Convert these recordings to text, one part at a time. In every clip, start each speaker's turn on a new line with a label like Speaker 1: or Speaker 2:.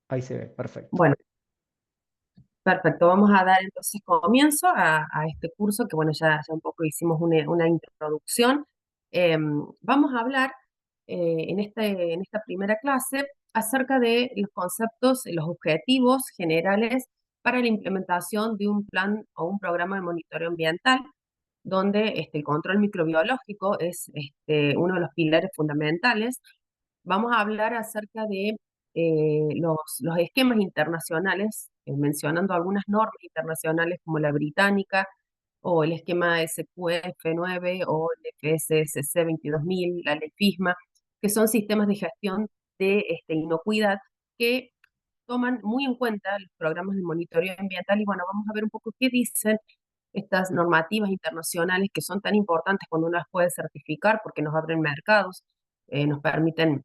Speaker 1: Ahí se ve, perfecto.
Speaker 2: Bueno, perfecto. Vamos a dar entonces comienzo a este curso que, bueno, ya un poco hicimos una introducción. Vamos a hablar en esta primera clase acerca de los conceptos, los objetivos generales para la implementación de un plan o un programa de monitoreo ambiental, donde el control microbiológico es uno de los pilares fundamentales. Vamos a hablar acerca de los esquemas internacionales, mencionando algunas normas internacionales como la británica o el esquema SQF9 o el FSSC 22000, la ley FISMA, que son sistemas de gestión de inocuidad que toman muy en cuenta los programas de monitoreo ambiental. Y bueno, vamos a ver un poco qué dicen estas normativas internacionales que son tan importantes cuando uno las puede certificar porque nos abren mercados, nos permiten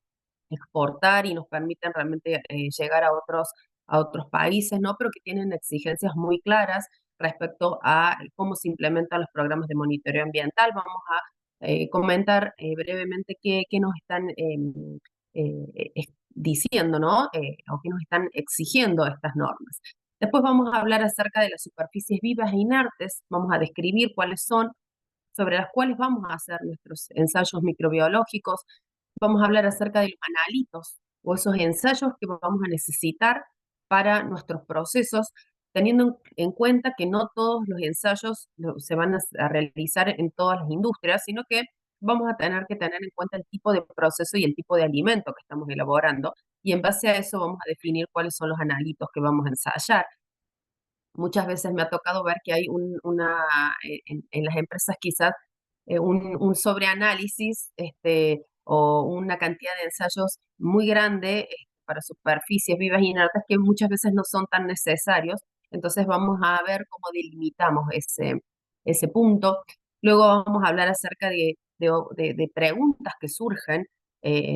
Speaker 2: exportar y nos permiten realmente llegar a otros países, ¿no? Pero que tienen exigencias muy claras respecto a cómo se implementan los programas de monitoreo ambiental. Vamos a comentar brevemente qué nos están diciendo, ¿no? O qué nos están exigiendo estas normas. Después vamos a hablar acerca de las superficies vivas e inertes, vamos a describir cuáles son, sobre las cuales vamos a hacer nuestros ensayos microbiológicos. Vamos a hablar acerca de los analitos o esos ensayos que vamos a necesitar para nuestros procesos, teniendo en cuenta que no todos los ensayos se van a realizar en todas las industrias, sino que vamos a tener que tener en cuenta el tipo de proceso y el tipo de alimento que estamos elaborando, y en base a eso vamos a definir cuáles son los analitos que vamos a ensayar. Muchas veces me ha tocado ver que hay en las empresas quizás un sobreanálisis o una cantidad de ensayos muy grande para superficies vivas y inertes que muchas veces no son tan necesarios. Entonces vamos a ver cómo delimitamos ese punto. Luego vamos a hablar acerca de preguntas que surgen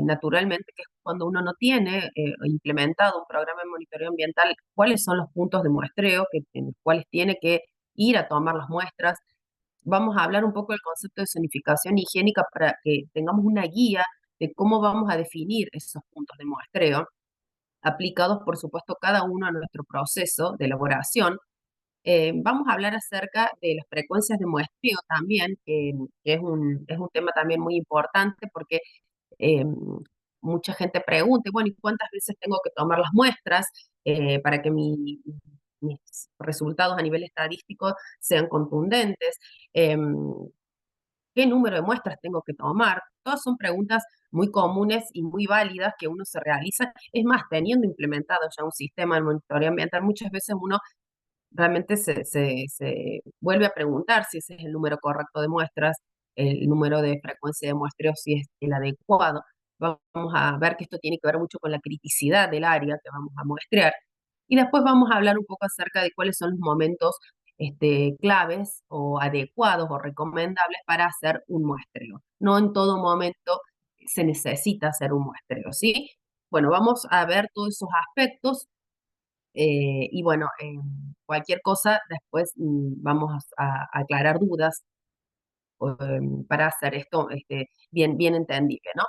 Speaker 2: naturalmente, que es cuando uno no tiene implementado un programa de monitoreo ambiental, cuáles son los puntos de muestreo en los cuales tiene que ir a tomar las muestras. Vamos a hablar un poco del concepto de zonificación higiénica para que tengamos una guía de cómo vamos a definir esos puntos de muestreo, aplicados, por supuesto, cada uno a nuestro proceso de elaboración. Vamos a hablar acerca de las frecuencias de muestreo también, que es un tema también muy importante porque eh, mucha gente pregunta, bueno, ¿y cuántas veces tengo que tomar las muestras para que mis resultados a nivel estadístico sean contundentes? Eh, ¿Qué número de muestras tengo que tomar? Todas son preguntas muy comunes y muy válidas que uno se realiza. Es más, teniendo implementado ya un sistema de monitoreo ambiental, muchas veces uno realmente se vuelve a preguntar si ese es el número correcto de muestras, el número de frecuencia de muestreo, si es el adecuado. Vamos a ver que esto tiene que ver mucho con la criticidad del área que vamos a muestrear. Y después vamos a hablar un poco acerca de cuáles son los momentos claves o adecuados o recomendables para hacer un muestreo. No en todo momento se necesita hacer un muestreo, ¿sí? Bueno, vamos a ver todos esos aspectos y bueno, cualquier cosa después vamos a aclarar dudas para hacer esto bien entendible, ¿no?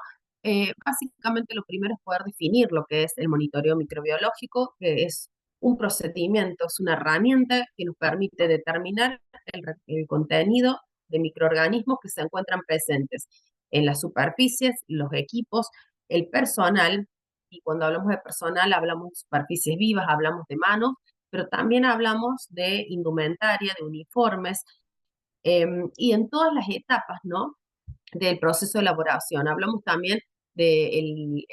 Speaker 2: Básicamente lo primero es poder definir lo que es el monitoreo microbiológico, que es un procedimiento, es una herramienta que nos permite determinar el contenido de microorganismos que se encuentran presentes en las superficies, los equipos, el personal, y cuando hablamos de personal hablamos de superficies vivas, hablamos de manos, pero también hablamos de indumentaria, de uniformes, y en todas las etapas, ¿no? Del proceso de elaboración. Hablamos también de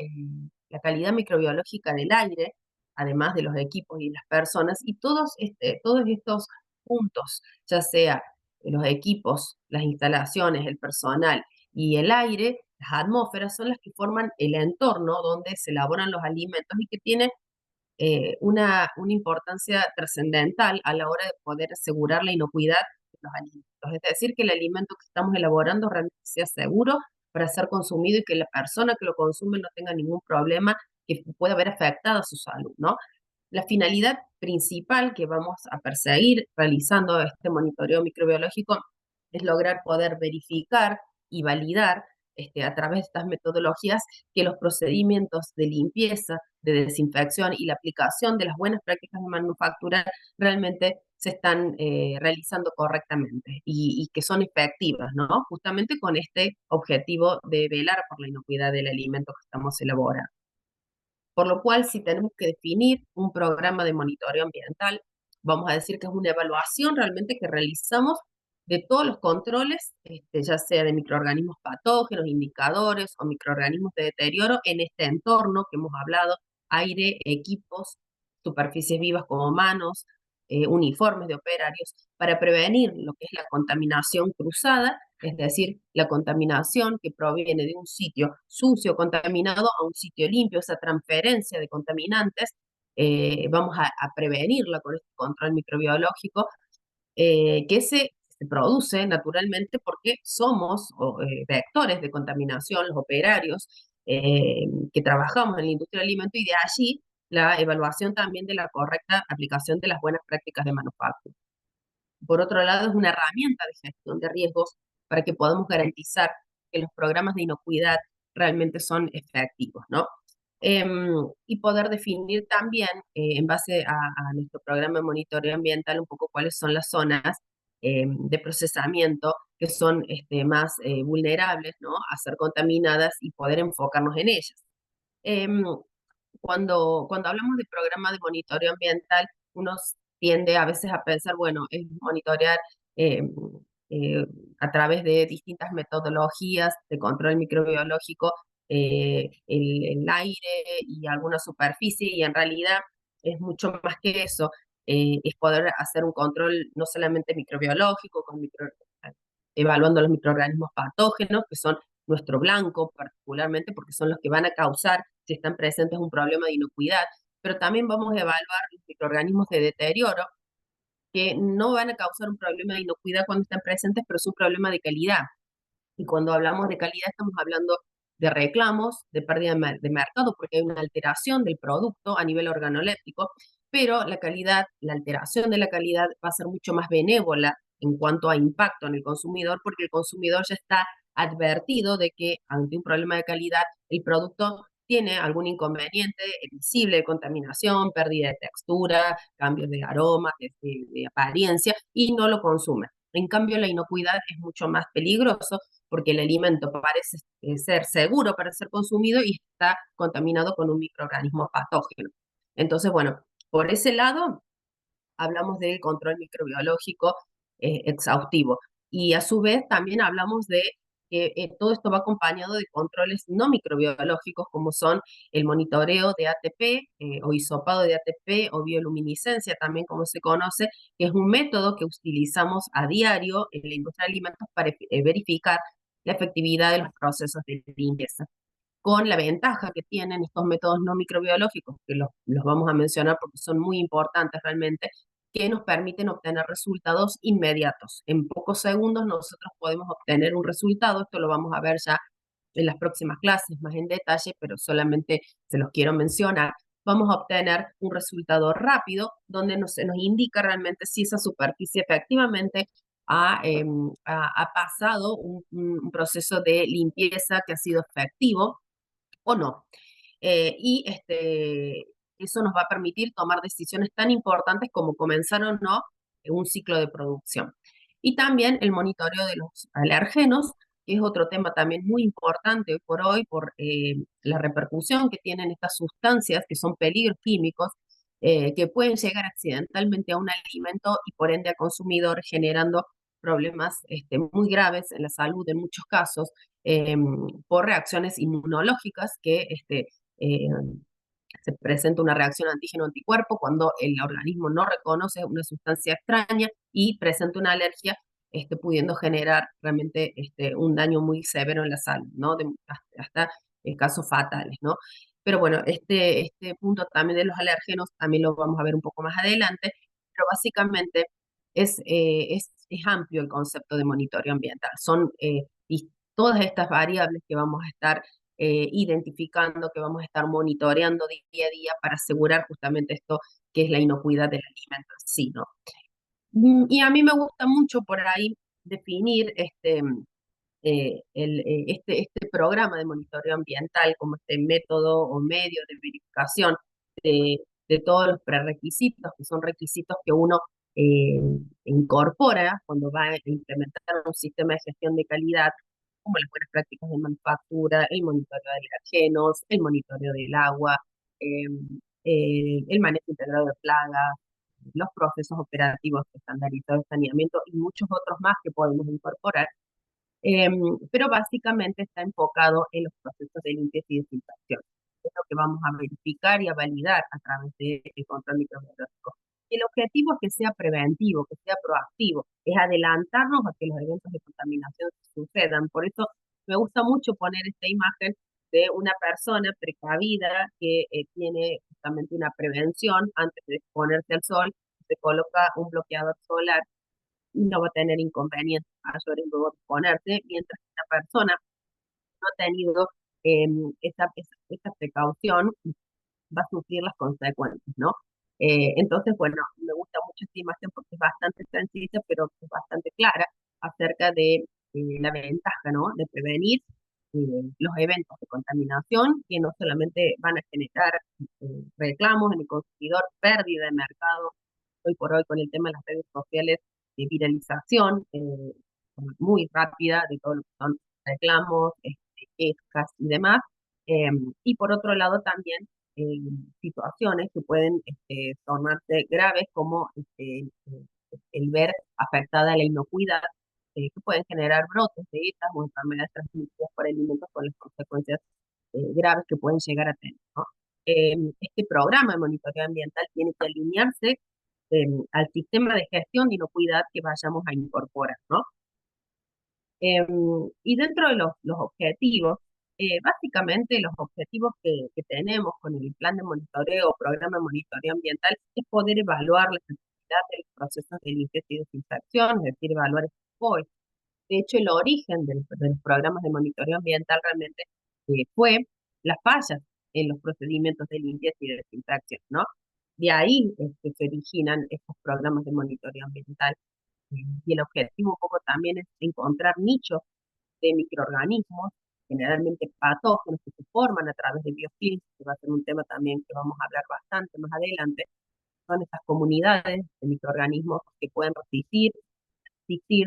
Speaker 2: la calidad microbiológica del aire, además de los equipos y las personas, y todos estos puntos, ya sea los equipos, las instalaciones, el personal y el aire, las atmósferas, son las que forman el entorno donde se elaboran los alimentos y que tienen una importancia trascendental a la hora de poder asegurar la inocuidad de los alimentos. Es decir, que el alimento que estamos elaborando realmente sea seguro para ser consumido y que la persona que lo consume no tenga ningún problema que pueda haber afectado a su salud, ¿no? La finalidad principal que vamos a perseguir realizando este monitoreo microbiológico es lograr poder verificar y validar a través de estas metodologías que los procedimientos de limpieza, de desinfección y la aplicación de las buenas prácticas de manufactura realmente se están realizando correctamente y que son efectivas, ¿no? Justamente con este objetivo de velar por la inocuidad del alimento que estamos elaborando. Por lo cual, si tenemos que definir un programa de monitoreo ambiental, vamos a decir que es una evaluación realmente que realizamos de todos los controles, ya sea de microorganismos patógenos, indicadores o microorganismos de deterioro en este entorno que hemos hablado, aire, equipos, superficies vivas como manos, uniformes de operarios, para prevenir lo que es la contaminación cruzada, es decir, la contaminación que proviene de un sitio sucio, contaminado, a un sitio limpio, esa transferencia de contaminantes, vamos a prevenirla con este control microbiológico, que se produce naturalmente porque somos vectores de contaminación, los operarios que trabajamos en la industria del alimento, y de allí la evaluación también de la correcta aplicación de las buenas prácticas de manufactura. Por otro lado, es una herramienta de gestión de riesgos para que podamos garantizar que los programas de inocuidad realmente son efectivos, ¿no? Y poder definir también, en base a nuestro programa de monitoreo ambiental, un poco cuáles son las zonas de procesamiento que son más vulnerables, ¿no?, a ser contaminadas y poder enfocarnos en ellas. Em, cuando hablamos de programa de monitoreo ambiental, uno tiende a veces a pensar, bueno, es monitorear eh, eh, a través de distintas metodologías de control microbiológico el aire y alguna superficie, y en realidad es mucho más que eso. Es poder hacer un control no solamente microbiológico, evaluando los microorganismos patógenos, que son nuestro blanco particularmente, porque son los que van a causar, si están presentes, un problema de inocuidad, pero también vamos a evaluar los microorganismos de deterioro, que no van a causar un problema de inocuidad cuando están presentes, pero es un problema de calidad. Y cuando hablamos de calidad estamos hablando de reclamos, de pérdida de mercado, porque hay una alteración del producto a nivel organoléptico, pero la calidad, la alteración de la calidad va a ser mucho más benévola en cuanto a impacto en el consumidor, porque el consumidor ya está advertido de que ante un problema de calidad el producto tiene algún inconveniente visible de contaminación, pérdida de textura, cambios de aroma, de apariencia, y no lo consume. En cambio, la inocuidad es mucho más peligroso porque el alimento parece ser seguro para ser consumido y está contaminado con un microorganismo patógeno. Entonces, bueno, por ese lado hablamos del control microbiológico exhaustivo. Y a su vez también hablamos de que todo esto va acompañado de controles no microbiológicos, como son el monitoreo de ATP o hisopado de ATP o bioluminiscencia, también como se conoce, que es un método que utilizamos a diario en la industria de alimentos para verificar la efectividad de los procesos de limpieza, con la ventaja que tienen estos métodos no microbiológicos, que los vamos a mencionar porque son muy importantes realmente, que nos permiten obtener resultados inmediatos. En pocos segundos nosotros podemos obtener un resultado, esto lo vamos a ver ya en las próximas clases más en detalle, pero solamente se los quiero mencionar. Vamos a obtener un resultado rápido donde se nos indica realmente si esa superficie efectivamente ha pasado un proceso de limpieza que ha sido efectivo o no. Eso nos va a permitir tomar decisiones tan importantes como comenzar o no un ciclo de producción. Y también el monitoreo de los alergenos, que es otro tema también muy importante hoy por la repercusión que tienen estas sustancias, que son peligros químicos, que pueden llegar accidentalmente a un alimento y por ende al consumidor, generando problemas muy graves en la salud en muchos casos, eh, por reacciones inmunológicas que eh, se presenta una reacción antígeno-anticuerpo cuando el organismo no reconoce una sustancia extraña y presenta una alergia, pudiendo generar realmente un daño muy severo en la salud, ¿no? Hasta casos fatales, ¿no? Pero bueno, este punto también de los alérgenos también lo vamos a ver un poco más adelante, pero básicamente es amplio el concepto de monitoreo ambiental. Son todas estas variables que vamos a estar identificando, que vamos a estar monitoreando día a día para asegurar justamente esto que es la inocuidad del alimento en sí, ¿no? Y a mí me gusta mucho por ahí definir este programa de monitoreo ambiental como este método o medio de verificación de todos los prerequisitos, que son requisitos que uno eh, incorpora cuando va a implementar un sistema de gestión de calidad, como las buenas prácticas de manufactura, el monitoreo de alergenos, el monitoreo del agua, eh, el manejo integrado de plagas, los procesos operativos estandarizados de saneamiento y muchos otros más que podemos incorporar, eh, pero básicamente está enfocado en los procesos de limpieza y desinfección. Es lo que vamos a verificar y a validar a través del control microbiológico. El objetivo es que sea preventivo, que sea proactivo, es adelantarnos a que los eventos de contaminación sucedan. Por eso me gusta mucho poner esta imagen de una persona precavida que tiene justamente una prevención antes de exponerse al sol, se coloca un bloqueador solar y no va a tener inconvenientes mayores luego de exponerse, mientras que la persona no ha tenido eh, esta precaución, va a sufrir las consecuencias, ¿no? Entonces, bueno, me gusta mucho esta imagen porque es bastante sencilla, pero es bastante clara acerca de la ventaja, ¿no? De prevenir los eventos de contaminación que no solamente van a generar reclamos en el consumidor, pérdida de mercado, hoy por hoy con el tema de las redes sociales, de viralización muy rápida de todo lo que son reclamos, quejas y demás. Y por otro lado también eh, situaciones que pueden tornarse graves como el ver afectada la inocuidad, que pueden generar brotes de estas o enfermedades transmitidas por alimentos con las consecuencias graves que pueden llegar a tener, ¿no? Este programa de monitoreo ambiental tiene que alinearse al sistema de gestión de inocuidad que vayamos a incorporar, ¿no? Eh, y dentro de los objetivos, básicamente los objetivos que tenemos con el plan de monitoreo o programa de monitoreo ambiental es poder evaluar la efectividad de los procesos de limpieza y desinfección, es decir, evaluar estos POI. De hecho, el origen de los programas de monitoreo ambiental realmente fue las fallas en los procedimientos de limpieza y desinfección, ¿no? De ahí se originan estos programas de monitoreo ambiental. Y el objetivo un poco también es encontrar nichos de microorganismos, generalmente patógenos que se forman a través de biofilms, que va a ser un tema también que vamos a hablar bastante más adelante. Son estas comunidades de microorganismos que pueden resistir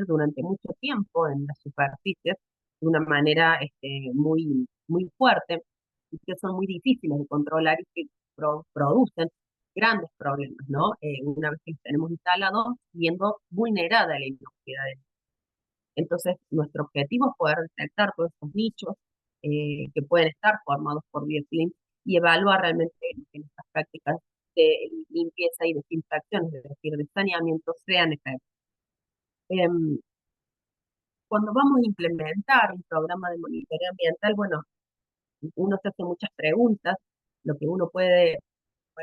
Speaker 2: durante mucho tiempo en las superficies de una manera muy fuerte y que son muy difíciles de controlar y que producen grandes problemas, ¿no? Una vez que los tenemos instalados, viendo vulnerada la inocuidad. Entonces, nuestro objetivo es poder detectar todos estos nichos que pueden estar formados por biofilm y evaluar realmente que nuestras prácticas de limpieza y desinfección, es decir, de saneamiento, sean efectivas. Em, Cuando vamos a implementar un programa de monitoreo ambiental, bueno, uno se hace muchas preguntas. Lo que uno puede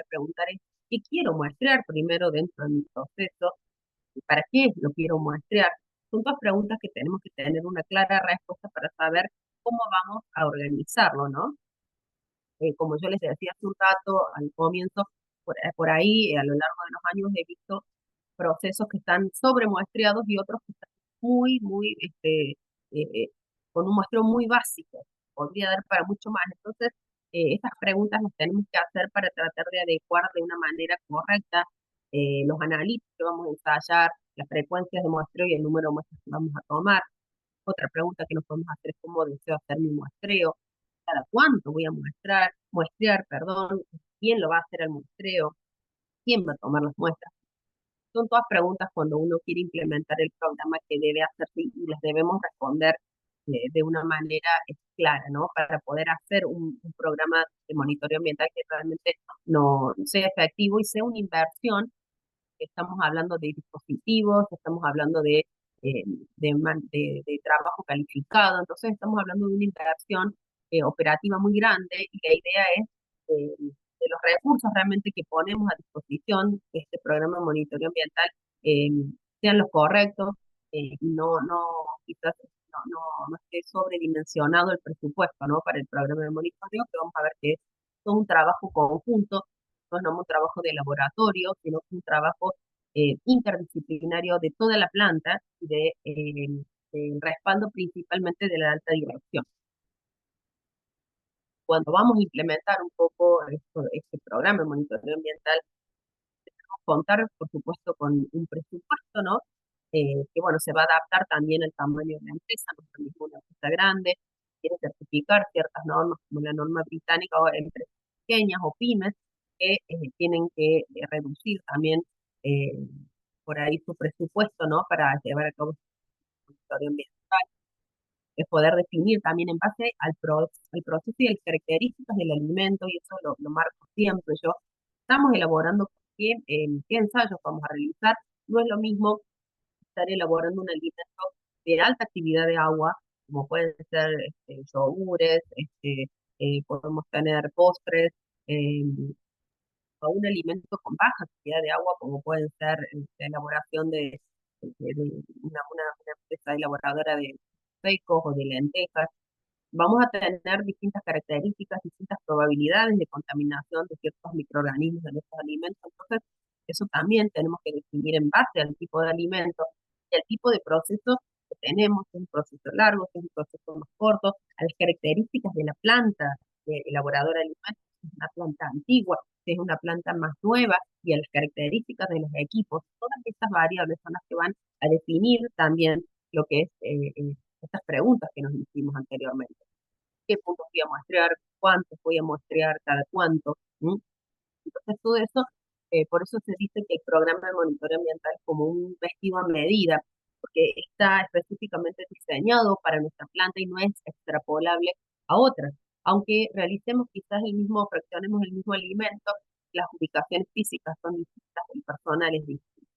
Speaker 2: preguntar es, ¿qué quiero muestrear primero dentro de mi proceso? ¿Para qué lo quiero muestrear? Son todas preguntas que tenemos que tener una clara respuesta para saber cómo vamos a organizarlo, ¿no? Como yo les decía hace un rato al comienzo, por ahí a lo largo de los años he visto procesos que están sobremuestreados y otros que están muy, con un muestreo muy básico. Podría dar para mucho más. Entonces, estas preguntas las tenemos que hacer para tratar de adecuar de una manera correcta los análisis que vamos a ensayar, las frecuencias de muestreo y el número de muestras que vamos a tomar. Otra pregunta que nos podemos hacer es cómo deseo hacer mi muestreo, cada cuánto voy a muestrear, perdón, quién lo va a hacer el muestreo, quién va a tomar las muestras. Son todas preguntas cuando uno quiere implementar el programa que debe hacerse y las debemos responder de una manera clara, ¿no? Para poder hacer un programa de monitoreo ambiental que realmente no sea efectivo y sea una inversión. Estamos hablando de dispositivos, estamos hablando eh, de trabajo calificado, entonces estamos hablando de una inversión operativa muy grande y la idea es de los recursos realmente que ponemos a disposición de este programa de monitoreo ambiental eh, sean los correctos y quizás no esté sobredimensionado el presupuesto, ¿no? Para el programa de monitoreo, que vamos a ver que es todo un trabajo conjunto, no es un trabajo de laboratorio, sino que es un trabajo interdisciplinario de toda la planta y de el respaldo principalmente de la alta dirección. Cuando vamos a implementar un poco este programa de monitoreo ambiental, contar, por supuesto, con un presupuesto, ¿no? Que, bueno, se va a adaptar también al tamaño de la empresa, no es lo mismo una empresa grande, quiere certificar ciertas normas, como la norma británica, o empresas pequeñas o pymes, que tienen que reducir también eh, por ahí su presupuesto, ¿no? Para llevar a cabo el monitoreo ambiental, es poder definir también en base al proceso y a las características del alimento, y eso lo marco siempre yo. Estamos elaborando qué ensayos vamos a realizar. No es lo mismo estar elaborando un alimento de alta actividad de agua, como pueden ser yogures, podemos tener postres, eh, o un alimento con baja actividad de agua, como pueden ser la elaboración de una empresa elaboradora de secos o de lentejas. Vamos a tener distintas características, distintas probabilidades de contaminación de ciertos microorganismos de nuestros alimentos. Entonces, eso también tenemos que definir en base al tipo de alimento y al tipo de proceso que tenemos, si es un proceso largo, si es un proceso más corto, a las características de la planta elaboradora de alimentos, si es una planta antigua, si es una planta más nueva, y a las características de los equipos. Todas estas variables son las que van a definir también lo que es estas preguntas que nos hicimos anteriormente. ¿Qué puntos voy a muestrear? ¿Cuántos voy a muestrear? ¿Cada cuánto? ¿Mm? Entonces, todo eso, por eso se dice que el programa de monitoreo ambiental es como un vestido a medida, porque está específicamente diseñado para nuestra planta y no es extrapolable a otras. Aunque realicemos quizás fraccionemos el mismo alimento, las ubicaciones físicas son distintas, el personal es distinto.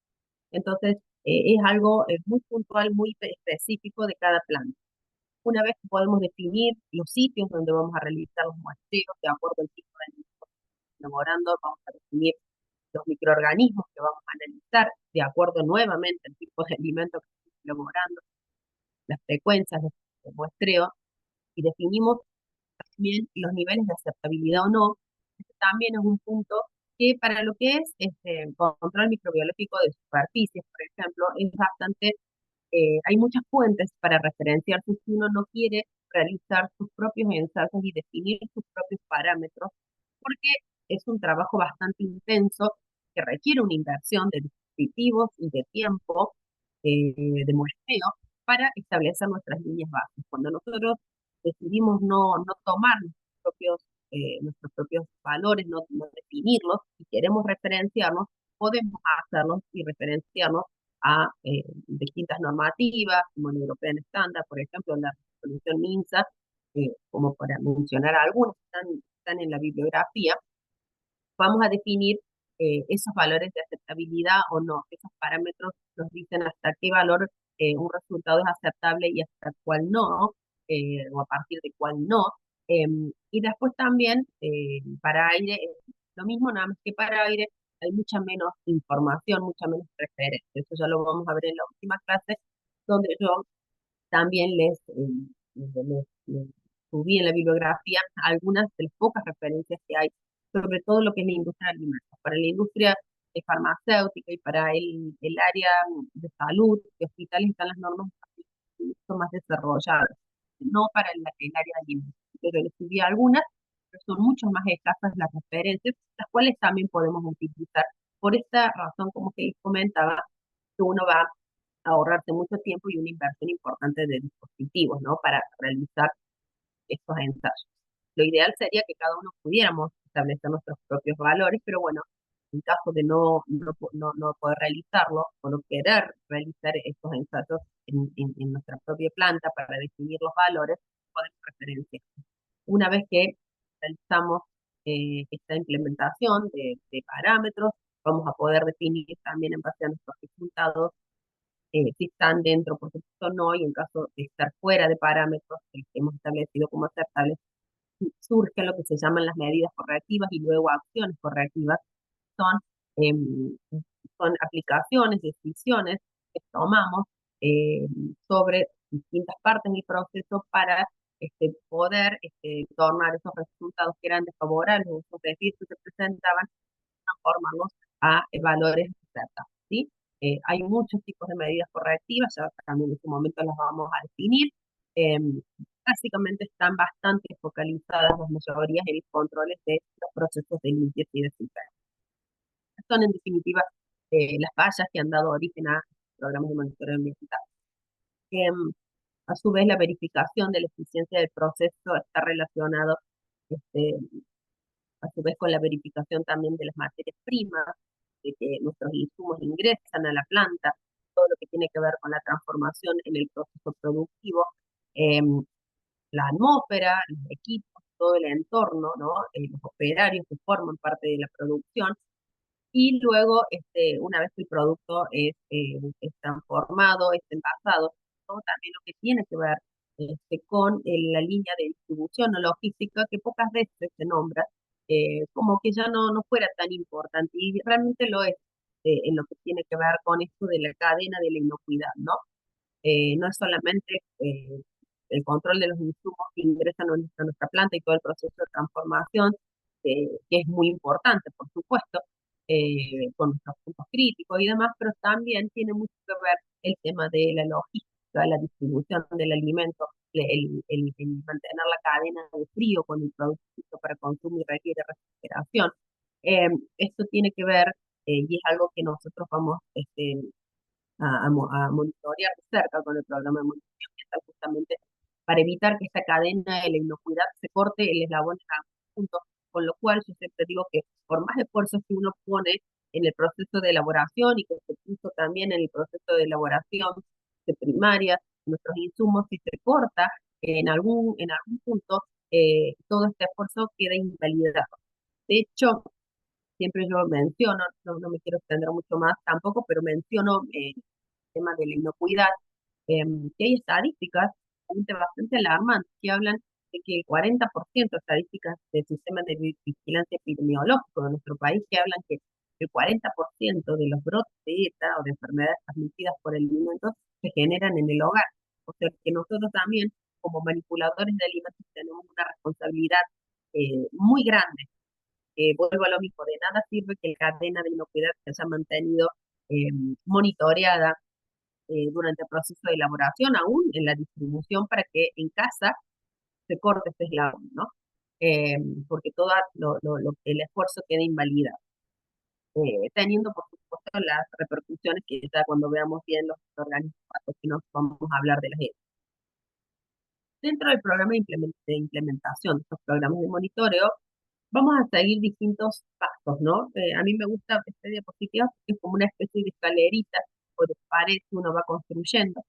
Speaker 2: Entonces, es algo muy puntual, muy específico de cada planta. Una vez que podemos definir los sitios donde vamos a realizar los muestreos, de acuerdo al tipo de alimento que estamos elaborando, vamos a definir los microorganismos que vamos a analizar, de acuerdo nuevamente al tipo de alimento que estamos elaborando, las frecuencias de muestreo, y definimos también los niveles de aceptabilidad o no. Este también es un punto que para lo que es control microbiológico de superficies, por ejemplo, es bastante hay muchas fuentes para referenciarse si uno no quiere realizar sus propios ensayos y definir sus propios parámetros, porque es un trabajo bastante intenso que requiere una inversión de dispositivos y de tiempo de muestreo para establecer nuestras líneas bases. Cuando nosotros decidimos no tomar nuestros propios valores, no definirlos, y queremos referenciarnos, podemos hacerlos y referenciarnos a distintas normativas, como la European Standard, por ejemplo, la resolución MINSA, como para mencionar algunas que están en la bibliografía. Vamos a definir esos valores de aceptabilidad o no. Esos parámetros nos dicen hasta qué valor un resultado es aceptable y hasta cuál no, o a partir de cuál no. Y después también para aire, lo mismo, nada más que para aire hay mucha menos información, mucha menos referencia. Eso ya lo vamos a ver en la última clase, donde yo también les subí en la bibliografía algunas de las pocas referencias que hay, sobre todo lo que es la industria alimentaria. Para la industria farmacéutica y para el área de salud de hospitales están las normas mucho más desarrolladas, no para el área de alimentos. Pero le subí algunas, pero son mucho más escasas las referencias, las cuales también podemos utilizar. Por esta razón, como que les comentaba, que uno va ahorrarse mucho tiempo y una inversión importante de dispositivos, ¿no? Para realizar estos ensayos. Lo ideal sería que cada uno pudiéramos establecer nuestros propios valores, pero bueno, en caso de no poder realizarlo o no querer realizar estos ensayos en nuestra propia planta para definir los valores, podemos referenciar. Una vez que realizamos esta implementación de parámetros, vamos a poder definir también en base a nuestros resultados si están dentro, por supuesto no, y en caso de estar fuera de parámetros que hemos establecido como aceptables, surgen lo que se llaman las medidas correctivas y luego acciones correctivas. Son, em, son aplicaciones, decisiones que tomamos sobre distintas partes del proceso para poder tornar esos resultados que eran desfavorables, esos desvíos que se presentaban, transformarlos a valores aceptables, ¿sí? Hay muchos tipos de medidas correctivas, ya también en este momento las vamos a definir. Em, Básicamente están bastante focalizadas las mayorías en los controles de los procesos de limpieza y desinfección. Son en definitiva las fallas que han dado origen a programas de monitoreo ambiental. Em, a su vez, la verificación de la eficiencia del proceso está relacionado este, a su vez con la verificación también de las materias primas, de que nuestros insumos ingresan a la planta, todo lo que tiene que ver con la transformación en el proceso productivo, em, la atmósfera, los equipos, todo el entorno, ¿no? Los operarios que forman parte de la producción, y luego, una vez que el producto es transformado, es envasado, todo también lo que tiene que ver con la línea de distribución o logística, que pocas veces se nombra, como que ya no fuera tan importante, y realmente lo es, en lo que tiene que ver con esto de la cadena de la inocuidad, ¿no? No es solamente el control de los insumos que ingresan a nuestra planta y todo el proceso de transformación, que es muy importante, por supuesto, con nuestros puntos críticos y demás, pero también tiene mucho que ver el tema de la logística, la distribución del alimento, el mantener la cadena de frío con el producto listo para consumo y requiere refrigeración. Esto tiene que ver, y es algo que nosotros vamos a monitorear de cerca con el programa de monitoreo ambiental, justamente para evitar que esta cadena de la inocuidad se corte el eslabón en algún punto, con lo cual yo siempre digo que por más esfuerzos que uno pone en el proceso de elaboración y que se puso también en el proceso de elaboración de primaria, nuestros insumos, si se corta en algún punto, todo este esfuerzo queda invalidado. De hecho, siempre yo menciono, no me quiero extender mucho más tampoco, pero menciono tema de la inocuidad, que hay estadísticas bastante alarmantes que hablan de que el 40% de estadísticas del sistema de vigilancia epidemiológico de nuestro país, que hablan que el 40% de los brotes de ETA o de enfermedades transmitidas por alimentos se generan en el hogar. O sea que nosotros también, como manipuladores de alimentos, tenemos una responsabilidad muy grande. Vuelvo a lo mismo, de nada sirve que la cadena de inocuidad se haya mantenido eh, monitoreada durante el proceso de elaboración, aún en la distribución, para que en casa se corte este eslabón, ¿no? Eh, Porque todo el esfuerzo queda invalidado, teniendo por supuesto las repercusiones que ya cuando veamos bien los organismos que nos vamos a hablar de las EPA. Dentro del programa de implementación de estos programas de monitoreo, vamos a seguir distintos pasos, ¿no? A mí me gusta esta diapositiva porque es como una especie de escalerita o de pared que uno va construyendo,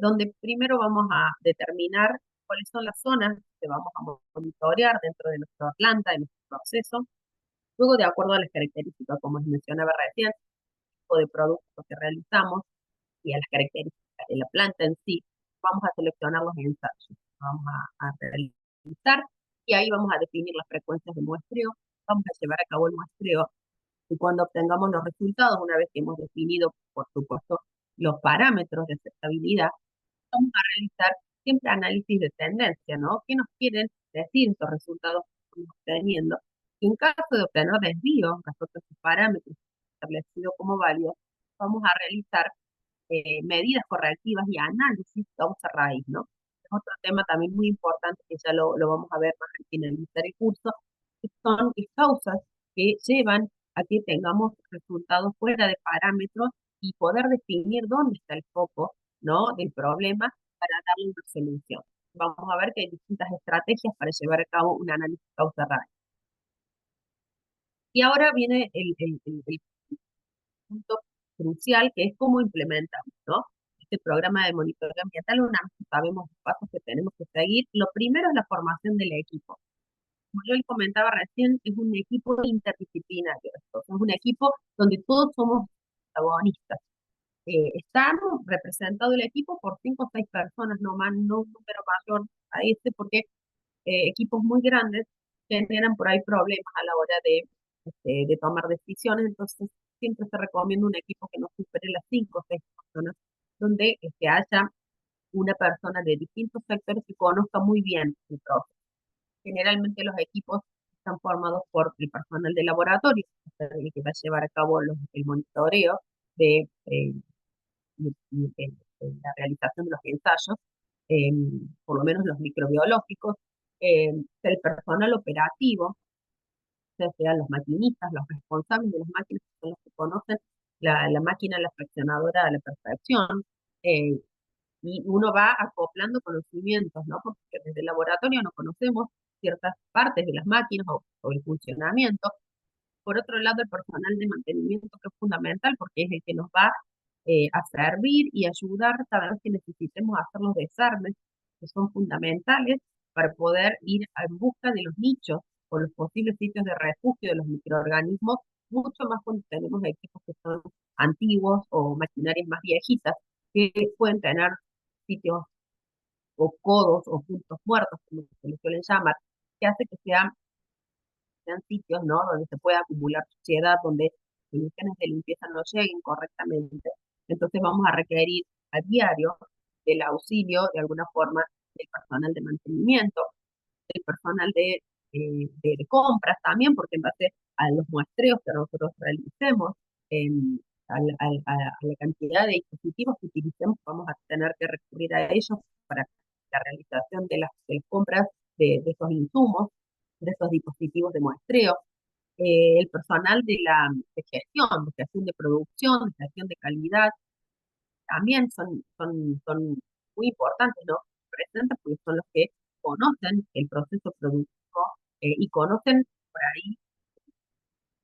Speaker 2: donde primero vamos a determinar cuáles son las zonas que vamos a monitorear dentro de nuestra planta, de nuestro proceso. Luego, de acuerdo a las características, como les mencionaba recién, el tipo de productos que realizamos y a las características de la planta en sí, vamos a seleccionar los ensayos que vamos a realizar, y ahí vamos a definir las frecuencias de muestreo, vamos a llevar a cabo el muestreo, y cuando obtengamos los resultados, una vez que hemos definido, por supuesto, los parámetros de aceptabilidad, vamos a realizar siempre análisis de tendencia, ¿no? ¿Qué nos quieren decir estos resultados que estamos obteniendo? Y en caso de obtener desvíos respecto a estos parámetros establecidos como válidos, vamos a realizar medidas correctivas y análisis causa-raíz, ¿no? Es otro tema también muy importante que ya lo vamos a ver más al finalizar el curso, que son las causas que llevan a que tengamos resultados fuera de parámetros y poder definir dónde está el foco, ¿no? Del problema para darle una solución. Vamos a ver que hay distintas estrategias para llevar a cabo un análisis causa-raíz. Y ahora viene el punto crucial, que es cómo implementamos, ¿no? Este programa de monitoreo ambiental. Una vez que sabemos los pasos que tenemos que seguir, lo primero es la formación del equipo. Como yo les comentaba recién, es un equipo interdisciplinario, esto, es un equipo donde todos somos protagonistas. Estamos representado el equipo por 5 o 6 personas, no más, no un número mayor a este, porque equipos muy grandes generan por ahí problemas a la hora de tomar decisiones. Entonces siempre se recomienda un equipo que no supere las 5 o 6 personas, donde haya una persona de distintos sectores que conozca muy bien el proceso. Generalmente los equipos están formados por el personal de laboratorio, el que va a llevar a cabo el monitoreo, de, la realización de los ensayos, eh, por lo menos los microbiológicos, el personal operativo, ya sean los maquinistas, los responsables de las máquinas, que son los que conocen la máquina, la fraccionadora a la perfección, eh, y uno va acoplando conocimientos, ¿no? Porque desde el laboratorio no conocemos ciertas partes de las máquinas o el funcionamiento. Por otro lado, el personal de mantenimiento, que es fundamental porque es el que nos va a servir y ayudar cada vez que necesitemos hacer los desarmes, que son fundamentales para poder ir en busca de los nichos o los posibles sitios de refugio de los microorganismos, mucho más cuando tenemos equipos que son antiguos o maquinarias más viejitas, que pueden tener sitios o codos o puntos muertos, como se les suelen llamar, que hace que sean sitios, ¿no? Donde se pueda acumular suciedad, donde soluciones de limpieza no lleguen correctamente. Entonces vamos a requerir a diario el auxilio, de alguna forma, del personal de mantenimiento, del personal de compras también, porque en base a los muestreos que nosotros realicemos, a la cantidad de dispositivos que utilicemos, vamos a tener que recurrir a ellos para la realización de las compras de esos insumos, de esos dispositivos de muestreo. El personal de gestión de producción, de gestión de calidad, también son muy importantes, ¿no? Presentan porque son los que conocen el proceso productivo y conocen por ahí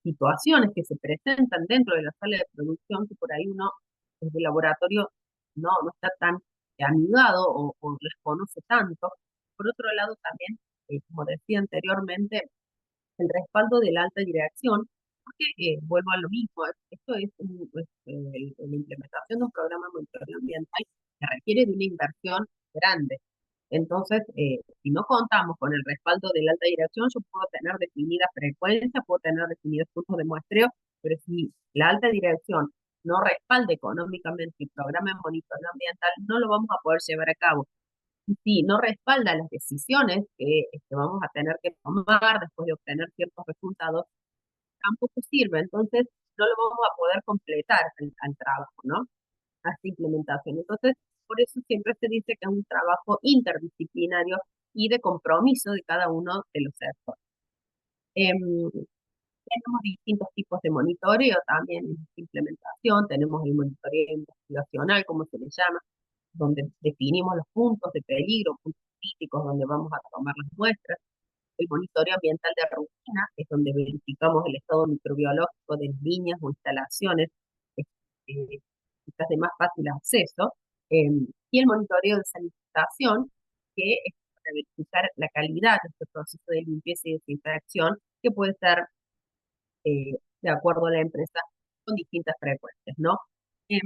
Speaker 2: situaciones que se presentan dentro de la sala de producción que por ahí uno desde el laboratorio no está tan amigado o les conoce tanto. Por otro lado, también, como decía anteriormente, el respaldo de la alta dirección, porque vuelvo a lo mismo, esto es, la implementación de un programa de monitoreo ambiental que requiere de una inversión grande. Entonces, si no contamos con el respaldo de la alta dirección, yo puedo tener definida frecuencia, puedo tener definidos puntos de muestreo, pero si la alta dirección no respalda económicamente el programa de monitoreo ambiental, no lo vamos a poder llevar a cabo. Y si no respalda las decisiones que vamos a tener que tomar después de obtener ciertos resultados, tampoco sirve. Entonces, no lo vamos a poder completar al trabajo, ¿no? A esta implementación. Entonces, por eso siempre se dice que es un trabajo interdisciplinario y de compromiso de cada uno de los sectores. Tenemos distintos tipos de monitoreo también en esta implementación. Tenemos el monitoreo investigacional, como se le llama, donde definimos los puntos de peligro, puntos críticos donde vamos a tomar las muestras. El monitoreo ambiental de rutina es donde verificamos el estado microbiológico de las líneas o instalaciones, eh, quizás de más fácil acceso. Y el monitoreo de sanitización, que es para verificar la calidad de este proceso de limpieza y desinfección, que puede ser, de acuerdo a la empresa, con distintas frecuencias, ¿no? Em,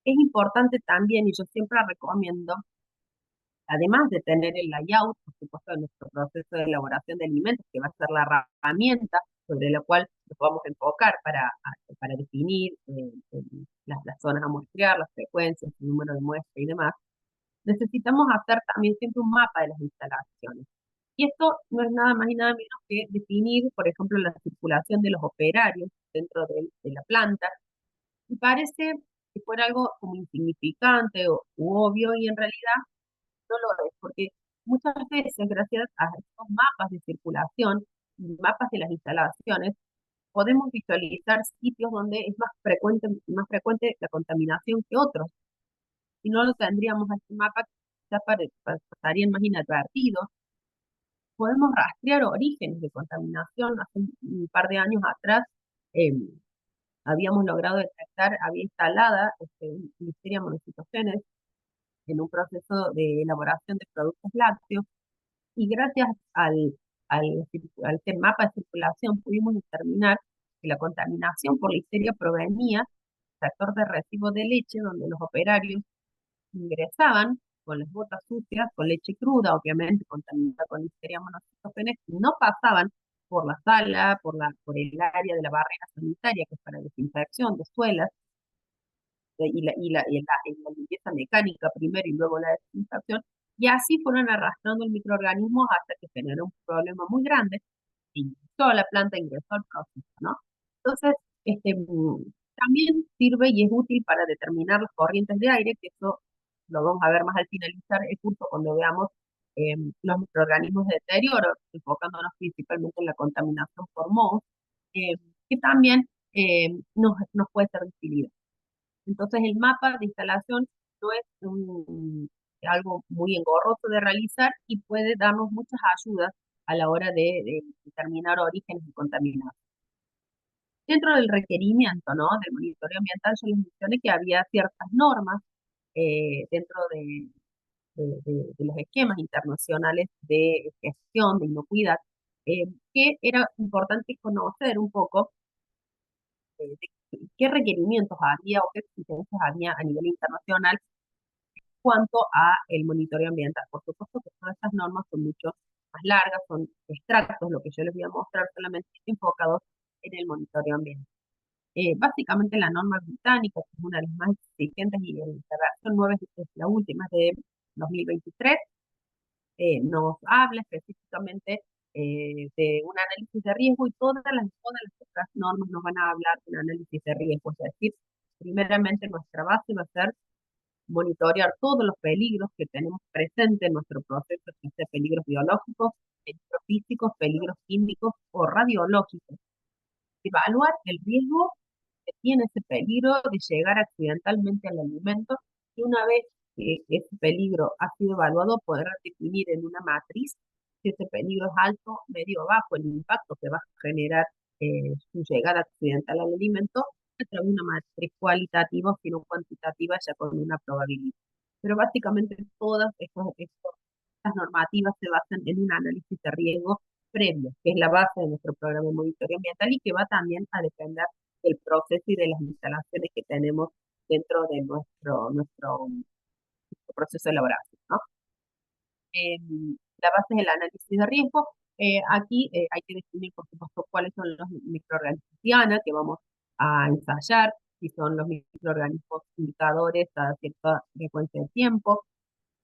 Speaker 2: es importante también, y yo siempre recomiendo, además de tener el layout, por supuesto, de nuestro proceso de elaboración de alimentos, que va a ser la herramienta sobre la cual nos vamos a enfocar para definir las zonas a muestrear, las frecuencias, el número de muestras y demás, necesitamos hacer también siempre un mapa de las instalaciones. Y esto no es nada más y nada menos que definir, por ejemplo, la circulación de los operarios dentro de la planta. Y parece que fuera algo como insignificante u obvio, y en realidad no lo es, porque muchas veces, gracias a estos mapas de circulación y mapas de las instalaciones, podemos visualizar sitios donde es más frecuente la contaminación que otros. Si no lo tendríamos a este mapa, ya pasarían más inadvertidos. Podemos rastrear orígenes de contaminación. Hace un par de años atrás eh, habíamos logrado detectar, había instalada Listeria monocytogenes en un proceso de elaboración de productos lácteos, y gracias al este mapa de circulación pudimos determinar que la contaminación por listeria provenía del sector de recibo de leche, donde los operarios ingresaban con las botas sucias, con leche cruda, obviamente contaminada con listeria monocytogenes, no pasaban por la sala, por el área de la barrera sanitaria, que es para desinfección de suelas, y la limpieza mecánica primero y luego la desinfección, y así fueron arrastrando el microorganismo hasta que generó un problema muy grande, y toda la planta ingresó al proceso, ¿no? Entonces, También sirve y es útil para determinar las corrientes de aire, que eso lo vamos a ver más al finalizar el curso cuando veamos los microorganismos de deterioro, enfocándonos principalmente en la contaminación por moho, eh, que también nos puede ser de utilidad. Entonces, el mapa de instalación no es algo muy engorroso de realizar y puede darnos muchas ayudas a la hora de determinar orígenes de contaminación. Dentro del requerimiento, ¿no?, del monitoreo ambiental, yo les mencioné que había ciertas normas dentro de los esquemas internacionales de gestión de inocuidad, que era importante conocer un poco de qué requerimientos había o qué exigencias había a nivel internacional cuanto a el monitoreo ambiental. Por supuesto que todas estas normas son mucho más largas, son extractos, lo que yo les voy a mostrar solamente enfocados en el monitoreo ambiental. Básicamente la norma británica, que es una de las más exigentes y la versión 9 es la última, es de 2023, nos habla específicamente de un análisis de riesgo y todas las otras normas nos van a hablar de un análisis de riesgo. Es decir, primeramente nuestra base va a ser monitorear todos los peligros que tenemos presentes en nuestro proceso, que sea peligros biológicos, peligros físicos, peligros químicos o radiológicos. Evaluar el riesgo que tiene ese peligro de llegar accidentalmente al alimento y una vez que ese peligro ha sido evaluado, poder definir en una matriz si ese peligro es alto, medio o bajo, el impacto que va a generar su llegada accidental al alimento a través de una matriz cualitativa o sino cuantitativa ya con una probabilidad. Pero básicamente todas estas normativas se basan en un análisis de riesgo previo, que es la base de nuestro programa de monitoreo ambiental y que va también a depender del proceso y de las instalaciones que tenemos dentro de nuestro proceso de elaboración, ¿no? La base es el análisis de riesgo. Aquí hay que definir, por supuesto, cuáles son los microorganismos diana que vamos a ensayar, si son los microorganismos indicadores a cierta frecuencia de tiempo,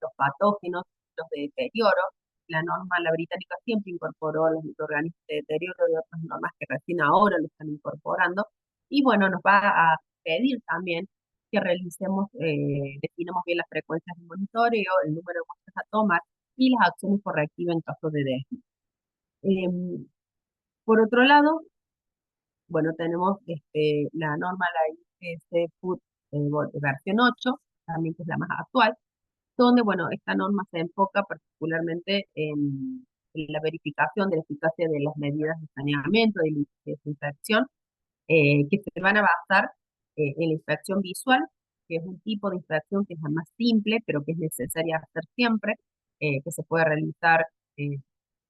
Speaker 2: los patógenos, los de deterioro. La británica siempre incorporó los microorganismos de deterioro y otras normas que recién ahora lo están incorporando. Y bueno, nos va a pedir también que definamos bien las frecuencias de monitoreo, el número de muestras a tomar y las acciones correctivas en caso de desvío. Por otro lado, bueno, tenemos la norma, la IS Food versión 8, también que es la más actual, donde, bueno, esta norma se enfoca particularmente en la verificación de la eficacia de las medidas de saneamiento, de desinfección, que se van a basar en la inspección visual, que es un tipo de inspección que es la más simple, pero que es necesaria hacer siempre, que se puede realizar eh,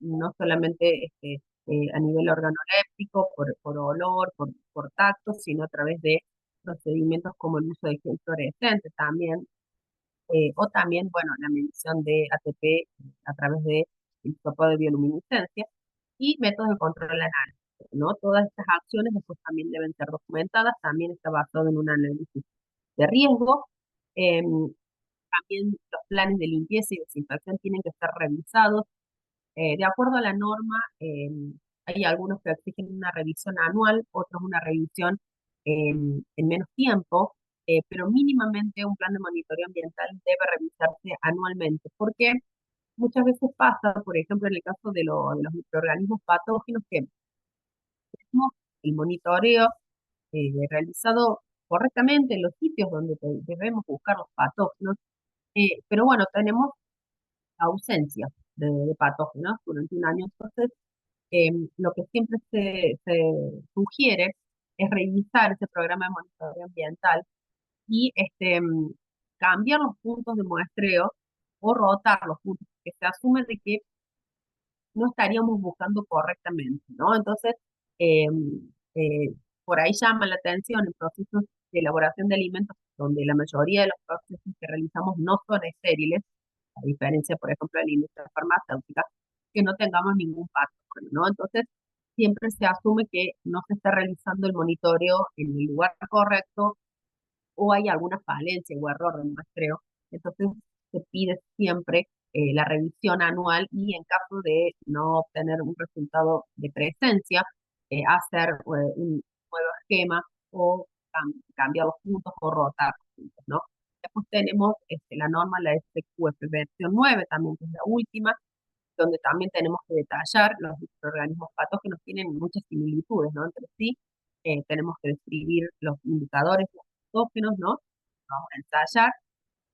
Speaker 2: no solamente a nivel organoléptico, por olor, por tacto, sino a través de procedimientos como el uso de gel fluorescente también, o también, bueno, la medición de ATP a través de el hisopado de bioluminiscencia y métodos de control análisis, ¿no? Todas estas acciones después también deben ser documentadas, también está basado en un análisis de riesgo. También los planes de limpieza y desinfección tienen que estar revisados. De acuerdo a la norma, hay algunos que exigen una revisión anual, otros una revisión en menos tiempo, pero mínimamente un plan de monitoreo ambiental debe revisarse anualmente, porque muchas veces pasa, por ejemplo, en el caso de los microorganismos patógenos, que tenemos el monitoreo realizado correctamente en los sitios donde debemos buscar los patógenos, pero bueno, tenemos ausencia de patógenos durante un año. Entonces, lo que siempre se sugiere es revisar ese programa de monitoreo ambiental y cambiar los puntos de muestreo o rotar los puntos, que se asume de que no estaríamos buscando correctamente, ¿no? Entonces, eh, eh, por ahí llama la atención en procesos de elaboración de alimentos donde la mayoría de los procesos que realizamos no son estériles, a diferencia, por ejemplo, de la industria farmacéutica, que no tengamos ningún patógeno, ¿no? Entonces, siempre se asume que no se está realizando el monitoreo en el lugar correcto o hay alguna falencia o error de muestreo. Entonces, se pide siempre la revisión anual y en caso de no obtener un resultado de presencia, hacer un nuevo esquema o cambiar los puntos o rotar los puntos, ¿no? Después tenemos la norma, la SQF versión 9 también, que es la última, donde también tenemos que detallar los microorganismos patógenos, tienen muchas similitudes, ¿no? Entre sí, tenemos que describir los indicadores, los patógenos, ¿no? Vamos a ensayar,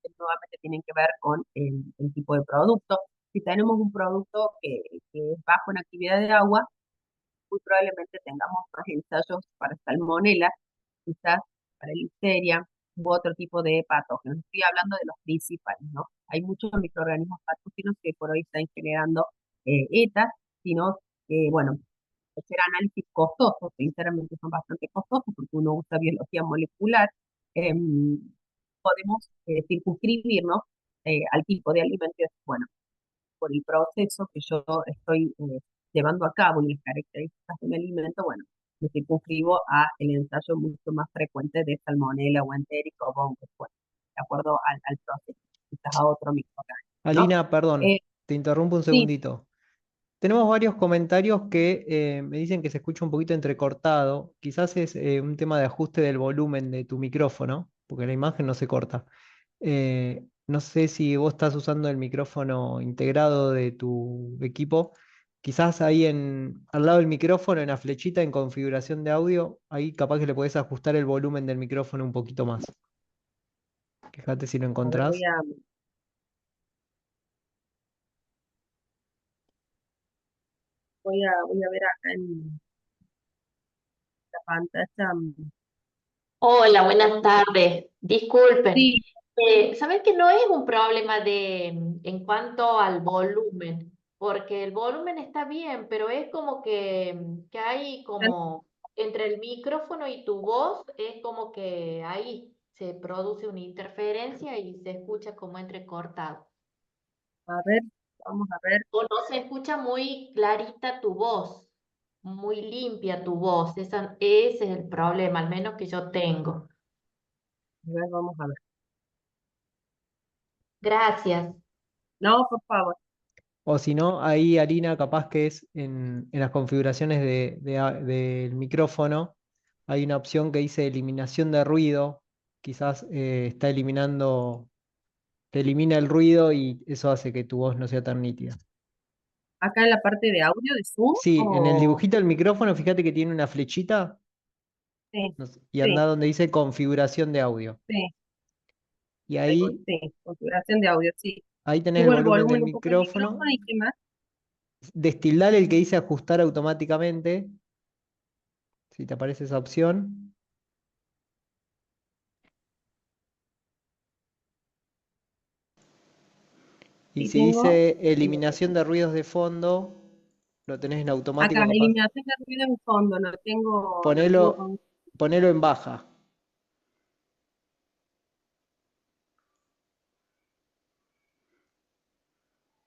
Speaker 2: que nuevamente tienen que ver con el tipo de producto. Si tenemos un producto que es bajo en actividad de agua, muy probablemente tengamos más ensayos para salmonela, quizás para listeria u otro tipo de patógenos. Estoy hablando de los principales, ¿no? Hay muchos microorganismos patógenos que por hoy están generando ETA, sino que, bueno, hacer análisis costosos, sinceramente son bastante costosos porque uno usa biología molecular, podemos circunscribirnos al tipo de alimento y decir, bueno, por el proceso que yo estoy llevando a cabo y las características del alimento, bueno, me circunscribo a el ensayo mucho más frecuente de salmonella o entérico o bongo, bueno, de acuerdo al proceso, quizás a otro microorganismo, ¿no?
Speaker 1: Alina, perdón,
Speaker 2: Eh,
Speaker 1: te interrumpo un
Speaker 2: sí,
Speaker 1: segundito. Tenemos varios comentarios que me dicen que se escucha un poquito entrecortado. Quizás es un tema de ajuste del volumen de tu micrófono, porque la imagen no se corta. No sé si vos estás usando el micrófono integrado de tu equipo. Quizás ahí al lado del micrófono, en la flechita en configuración de audio, ahí capaz que le podés ajustar el volumen del micrófono un poquito más. Fíjate si lo
Speaker 2: a ver,
Speaker 1: encontrás.
Speaker 2: voy a ver acá en la pantalla.
Speaker 3: Hola, buenas tardes. Disculpen.
Speaker 2: Sí,
Speaker 3: Saben que no es un problema en cuanto al volumen, porque el volumen está bien, pero es como que hay como entre el micrófono y tu voz, es como que ahí se produce una interferencia y se escucha como entrecortado.
Speaker 2: a ver, vamos a ver.
Speaker 3: O no se escucha muy clarita tu voz, muy limpia tu voz. Ese es el problema, al menos que yo tengo.
Speaker 2: A ver, vamos a ver.
Speaker 3: Gracias.
Speaker 2: No, por favor.
Speaker 1: O si no, ahí Alina, capaz que es en las configuraciones del micrófono, hay una opción que dice eliminación de ruido. Quizás está eliminando, te elimina el ruido y eso hace que tu voz no sea tan nítida.
Speaker 2: Acá en la parte de audio de Zoom,
Speaker 1: Sí, en el
Speaker 2: o...
Speaker 1: dibujito del micrófono, fíjate que tiene una flechita
Speaker 2: Sí,
Speaker 1: y
Speaker 2: sí,
Speaker 1: anda donde dice configuración de audio.
Speaker 2: sí,
Speaker 1: Y ahí,
Speaker 2: sí, configuración de audio, sí.
Speaker 1: ahí tenés el
Speaker 2: Subo el
Speaker 1: volumen del
Speaker 2: volumen un poco del micrófono
Speaker 1: micrófono.
Speaker 2: y qué más.
Speaker 1: Destildar el que dice ajustar automáticamente, si te aparece esa opción. Y
Speaker 2: Sí,
Speaker 1: si
Speaker 2: tengo
Speaker 1: dice
Speaker 2: eh,
Speaker 1: eliminación de ruidos de fondo, lo tenés en
Speaker 2: acá,
Speaker 1: automático capaz.
Speaker 2: eliminación de ruido en fondo, lo tengo
Speaker 1: Ponelo,
Speaker 2: con
Speaker 1: ponelo en baja.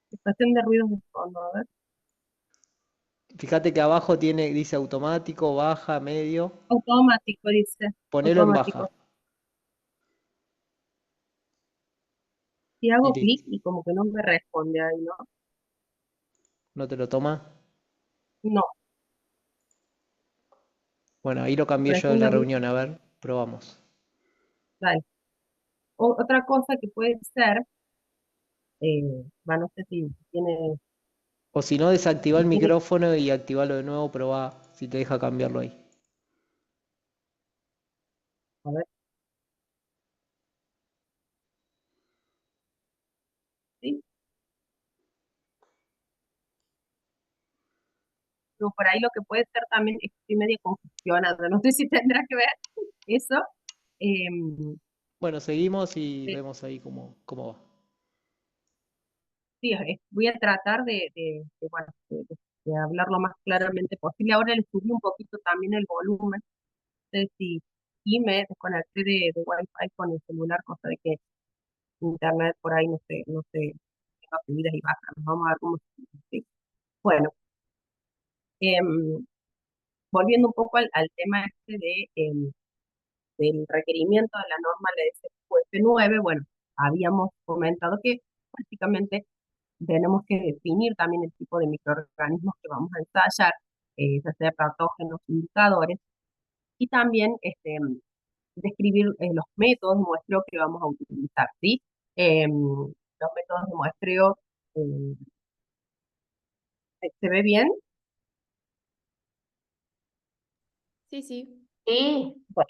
Speaker 2: estación de ruidos de fondo, a ver.
Speaker 1: Fíjate que abajo dice automático, baja, medio.
Speaker 2: Automático, dice,
Speaker 1: Ponelo en baja.
Speaker 2: automático. Si
Speaker 1: Y
Speaker 2: hago clic
Speaker 1: listo.
Speaker 2: y como que no me responde ahí, ¿no?
Speaker 1: ¿No te lo toma?
Speaker 2: No,
Speaker 1: Bueno, ahí lo
Speaker 2: me
Speaker 1: cambié yo de
Speaker 2: responde
Speaker 1: la
Speaker 2: a mí,
Speaker 1: reunión. A ver, probamos.
Speaker 2: dale. Otra cosa que puede ser, no sé si tiene,
Speaker 1: O si no, desactiva
Speaker 2: si
Speaker 1: el
Speaker 2: tiene,
Speaker 1: micrófono y activalo de nuevo, probá si te deja cambiarlo ahí.
Speaker 2: a ver, ¿sí? No, por ahí lo que puede ser también es que estoy medio congestionada, no sé si tendrá que ver eso. Em,
Speaker 1: Bueno, seguimos y
Speaker 2: eh,
Speaker 1: vemos ahí cómo va.
Speaker 2: sí, voy a tratar bueno, de hablar lo más claramente posible. Ahora le subí un poquito también el volumen, no sé si, y me desconecté de Wi-Fi con el celular, cosa de que internet por ahí no sé, tenga subidas y bajas. Vamos a ver cómo sí. Bueno, em, volviendo un poco al tema este del requerimiento de la norma LSQF9, bueno, habíamos comentado que prácticamente tenemos que definir también el tipo de microorganismos que vamos a ensayar, ya sea patógenos, indicadores, y también describir los métodos de muestreo que vamos a utilizar, ¿sí? Los métodos de muestreo, eh, ¿se ve bien?
Speaker 4: Sí, sí.
Speaker 3: Sí,
Speaker 2: Bueno,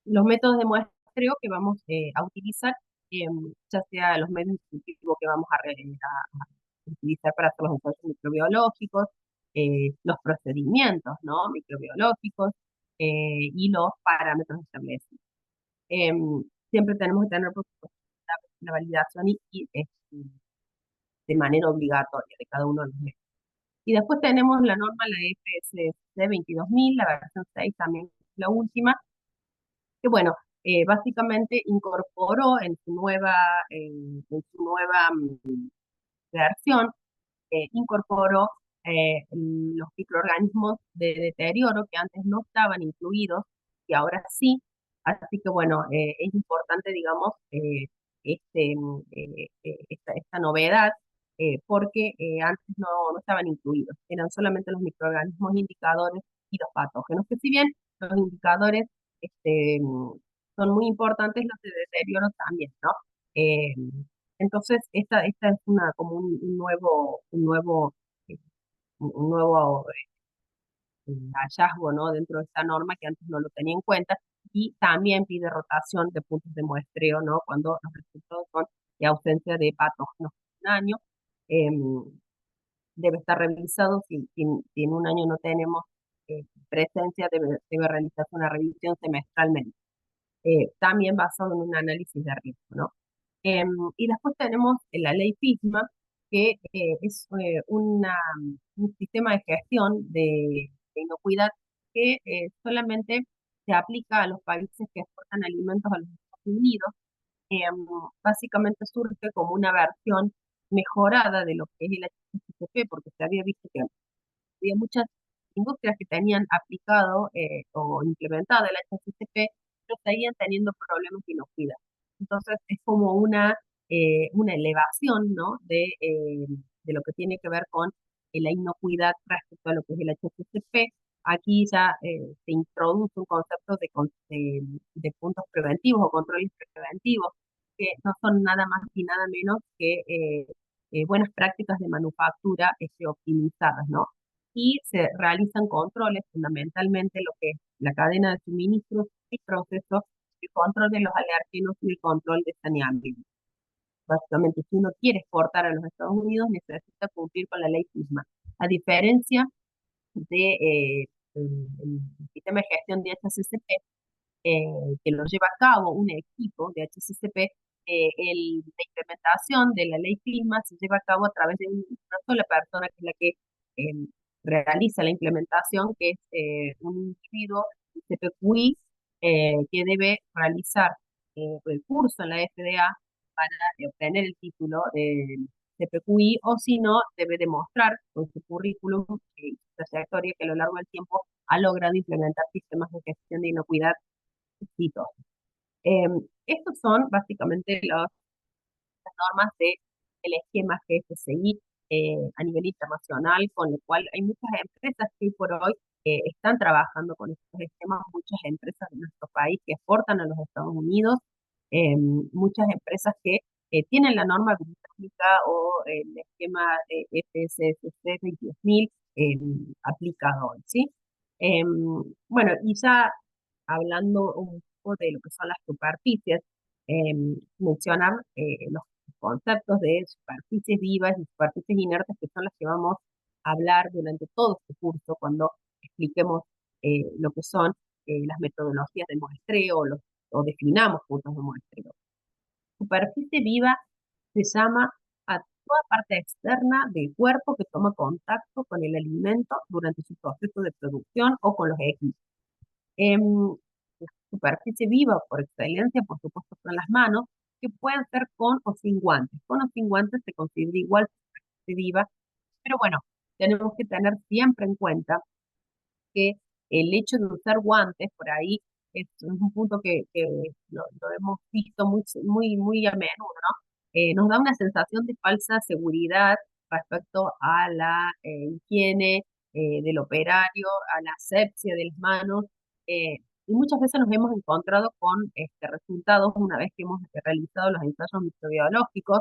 Speaker 2: los métodos de muestreo que vamos a utilizar, ya sea los medios instructivos que vamos a utilizar para hacer los ensayos microbiológicos, los procedimientos, ¿no? Microbiológicos y los parámetros establecidos. Siempre tenemos que tener, por supuesto, la validación de manera obligatoria de cada uno de los métodos. Y después tenemos la norma, la FSC 22000, la versión 6 también, la última, que bueno, básicamente incorporó en su nueva versión, incorporó los microorganismos de deterioro que antes no estaban incluidos y ahora sí. Así que bueno, es importante, digamos, esta novedad, porque antes no estaban incluidos, eran solamente los microorganismos indicadores y los patógenos, que si bien los indicadores este, mm, son muy importantes, los de deterioro también, ¿no? Eh, entonces, esta es como eh, un nuevo hallazgo, ¿no? Dentro de esta norma que antes no lo tenía en cuenta y también pide rotación de puntos de muestreo, ¿no? Cuando los resultados son de ausencia de patógenos en un año. Em, Debe estar revisado. Si en un año no tenemos presencia, debe realizarse una revisión semestralmente, también basado en un análisis de riesgo, ¿no? Y después tenemos la ley FISMA, que es un sistema de gestión de inocuidad que solamente se aplica a los países que exportan alimentos a los Estados Unidos. Básicamente surge como una versión mejorada de lo que es el HACCP, porque se había visto que había muchas industrias que tenían aplicado o implementado el HACCP, pero seguían teniendo problemas de inocuidad. Entonces es como una elevación, ¿no? De lo que tiene que ver con la inocuidad respecto a lo que es el HACCP. Aquí ya se introduce un concepto de puntos preventivos o controles preventivos, que no son nada más y nada menos que buenas prácticas de manufactura optimizadas, ¿no? Y se realizan controles, fundamentalmente lo que es la cadena de suministros y procesos, el control de los alérgenos y el control de saneamiento. Básicamente, si uno quiere exportar a los Estados Unidos, necesita cumplir con la ley FISMA. A diferencia de el sistema de gestión de HACCP, que lo lleva a cabo un equipo de HACCP, la implementación de la ley FISMA se lleva a cabo a través de una sola persona, que es la que eh, realiza la implementación, que es un individuo CPQI, que debe realizar el curso en la FDA para obtener el título del CPQI, o si no, debe demostrar con su currículum y su trayectoria que a lo largo del tiempo ha logrado implementar sistemas de gestión de inocuidad exitosos. Estos son básicamente las normas del esquema GFCI a nivel internacional, con lo cual hay muchas empresas que hoy por hoy están trabajando con estos esquemas, muchas empresas de nuestro país que exportan a los Estados Unidos, muchas empresas que tienen la norma británica o el esquema FSSC 22000 aplicado hoy, ¿sí? Bueno, y ya hablando un poco de lo que son las superficies, mencionar los conceptos de superficies vivas y superficies inertes, que son las que vamos a hablar durante todo este curso cuando expliquemos lo que son las metodologías de muestreo o definamos puntos de muestreo. Superficie viva se llama a toda parte externa del cuerpo que toma contacto con el alimento durante su proceso de producción o con los equipos. La superficie viva por excelencia, por supuesto, son las manos, que pueden ser con o sin guantes. Con o sin guantes se considera igual superficie viva, pero bueno, tenemos que tener siempre en cuenta que el hecho de usar guantes por ahí es un punto que lo hemos visto muy a menudo, ¿no? Nos da una sensación de falsa seguridad respecto a la higiene del operario, a la asepsia de las manos. Y muchas veces nos hemos encontrado con resultados una vez que hemos realizado los ensayos microbiológicos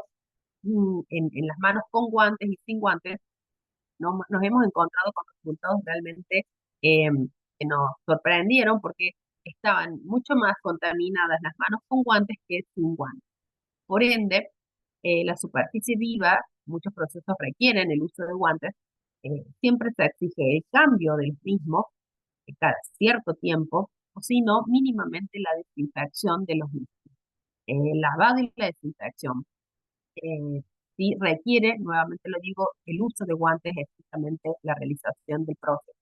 Speaker 2: en las manos con guantes y sin guantes. Nos hemos encontrado con resultados realmente eh, que nos sorprendieron porque estaban mucho más contaminadas las manos con guantes que sin guantes. Por ende, la superficie viva, muchos procesos requieren el uso de guantes, siempre se exige el cambio del mismo cada cierto tiempo, o si no, mínimamente la desinfección de los mismos. El lavado y la desinfección sí requiere, nuevamente lo digo, el uso de guantes es justamente la realización del proceso.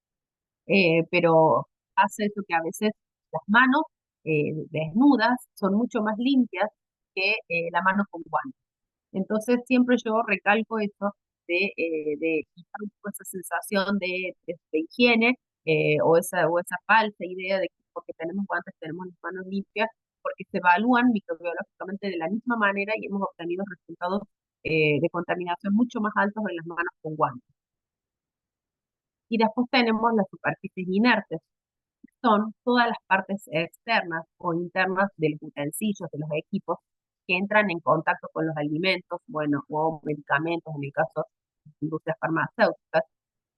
Speaker 2: Pero hace eso que a veces las manos desnudas son mucho más limpias que la mano con guantes. Entonces siempre yo recalco esto de quitar un poco esa sensación de higiene o esa falsa idea de que porque tenemos guantes tenemos las manos limpias, porque se evalúan microbiológicamente de la misma manera y hemos obtenido resultados de contaminación mucho más altos en las manos con guantes. Y después tenemos las superficies inertes, que son todas las partes externas o internas de los utensilios, de los equipos, que entran en contacto con los alimentos, bueno, o medicamentos en el caso de industrias farmacéuticas.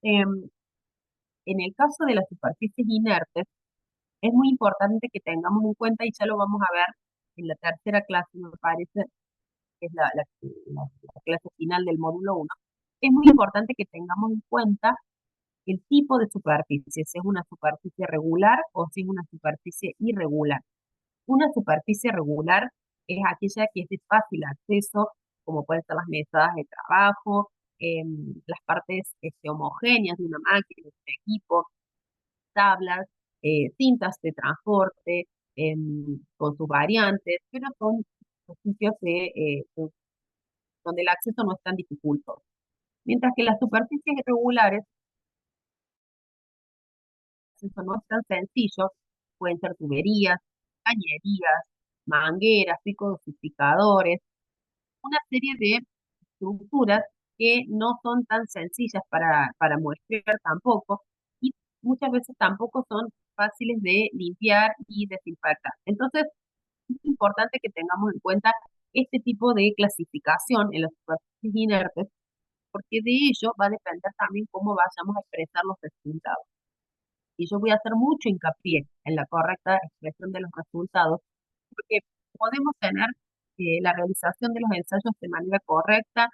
Speaker 2: Em, en el caso de las superficies inertes, es muy importante que tengamos en cuenta, y ya lo vamos a ver en la tercera clase, me parece, que es la clase final del módulo 1, es muy importante que tengamos en cuenta el tipo de superficie, si es una superficie regular o si es una superficie irregular. Una superficie regular es aquella que es de fácil acceso, como pueden ser las mesas de trabajo, las partes homogéneas de una máquina, de un equipo, tablas, cintas de transporte, con sus variantes, pero son sitios donde el acceso no es tan dificultoso. Mientras que las superficies irregulares, eso no es tan sencillo, pueden ser tuberías, cañerías, mangueras, picodosificadores, una serie de estructuras que no son tan sencillas para muestrear tampoco y muchas veces tampoco son fáciles de limpiar y desinfectar. Entonces, es importante que tengamos en cuenta este tipo de clasificación en las superficies inertes, porque de ello va a depender también cómo vayamos a expresar los resultados. Y yo voy a hacer mucho hincapié en la correcta expresión de los resultados, porque podemos tener la realización de los ensayos de manera correcta,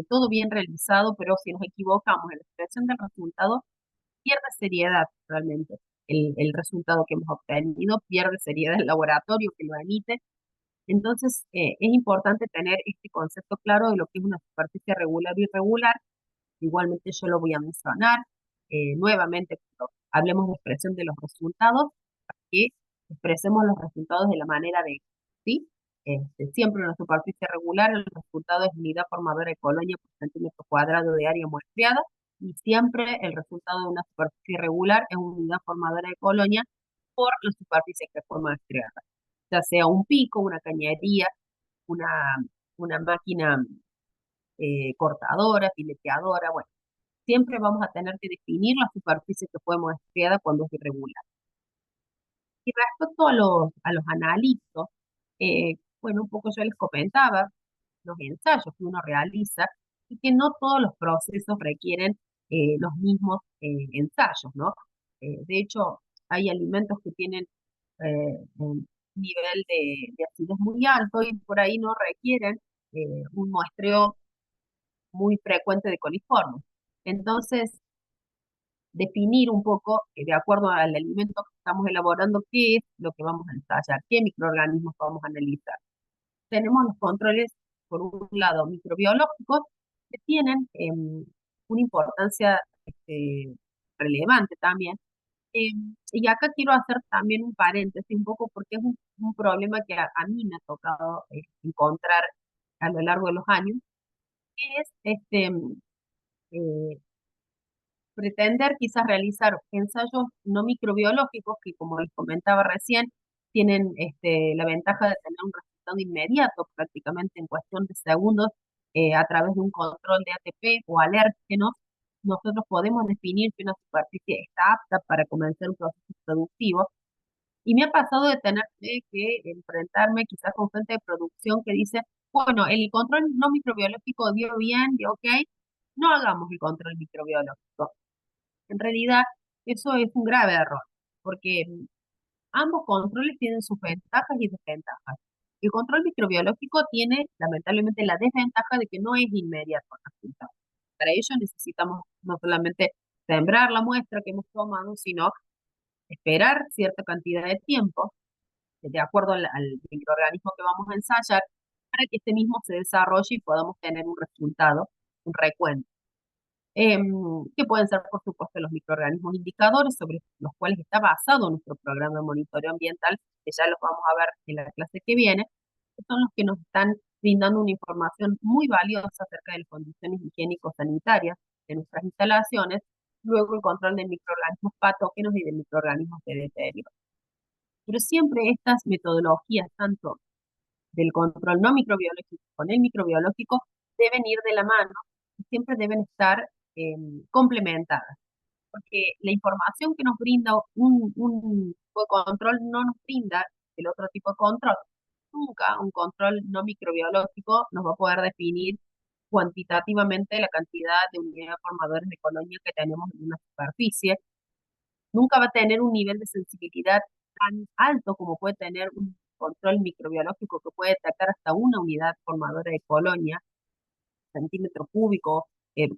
Speaker 2: todo bien realizado, pero si nos equivocamos en la expresión del resultado, pierde seriedad realmente. El resultado que hemos obtenido pierde seriedad el laboratorio que lo emite. Entonces, es importante tener este concepto claro de lo que es una superficie regular y irregular. Igualmente yo lo voy a mencionar nuevamente cuando hablemos de expresión de los resultados, que expresemos los resultados de la manera de, ¿sí? Siempre una superficie regular, el resultado es unidad formadora de colonia por centímetro cuadrado de área muestreada, y siempre el resultado de una superficie irregular es unidad formadora de colonia por la superficie que fue muestreada, ya sea un pico, una cañería, una, una máquina cortadora, fileteadora, bueno, siempre vamos a tener que definir la superficie que fue muestreada cuando es irregular. Y respecto a los analitos, bueno, un poco yo les comentaba los ensayos que uno realiza y que no todos los procesos requieren los mismos ensayos, ¿no? De hecho, hay alimentos que tienen un nivel de acidez muy alto y por ahí no requieren un muestreo muy frecuente de coliformes. Entonces, definir un poco, de acuerdo al alimento que estamos elaborando, qué es lo que vamos a ensayar, qué microorganismos vamos a analizar. Tenemos los controles, por un lado, microbiológicos, que tienen una importancia relevante también. Y acá quiero hacer también un paréntesis un poco porque es un problema que a mí me ha tocado encontrar a lo largo de los años, que es eh, pretender quizás realizar ensayos no microbiológicos que, como les comentaba recién, tienen la ventaja de tener un resultado inmediato, prácticamente en cuestión de segundos, a través de un control de ATP o alérgenos. Nosotros podemos definir que una superficie está apta para comenzar un proceso productivo, Y me ha pasado de tener que enfrentarme quizás con gente de producción que dice, bueno, el control no microbiológico dio bien, dio ok, no hagamos el control microbiológico. En realidad, eso es un grave error, porque ambos controles tienen sus ventajas y desventajas. El control microbiológico tiene, lamentablemente, la desventaja de que no es inmediato el resultado. Para ello necesitamos no solamente sembrar la muestra que hemos tomado, sino esperar cierta cantidad de tiempo, de acuerdo al microorganismo que vamos a ensayar, para que este mismo se desarrolle y podamos tener un resultado, un recuento. Que pueden ser, por supuesto, los microorganismos indicadores sobre los cuales está basado nuestro programa de monitoreo ambiental, que ya los vamos a ver en la clase que viene, que son los que nos están brindando una información muy valiosa acerca de las condiciones higiénico-sanitarias de nuestras instalaciones, luego el control de microorganismos patógenos y de microorganismos de deterioro. Pero siempre estas metodologías, tanto del control no microbiológico con el microbiológico, deben ir de la mano y siempre deben estar complementadas, porque la información que nos brinda un tipo de control no nos brinda el otro tipo de control. Nunca un control no microbiológico nos va a poder definir cuantitativamente la cantidad de unidades formadoras de colonia que tenemos en una superficie. Nunca va a tener un nivel de sensibilidad tan alto como puede tener un control microbiológico que puede detectar hasta una unidad formadora de colonia, centímetro cúbico,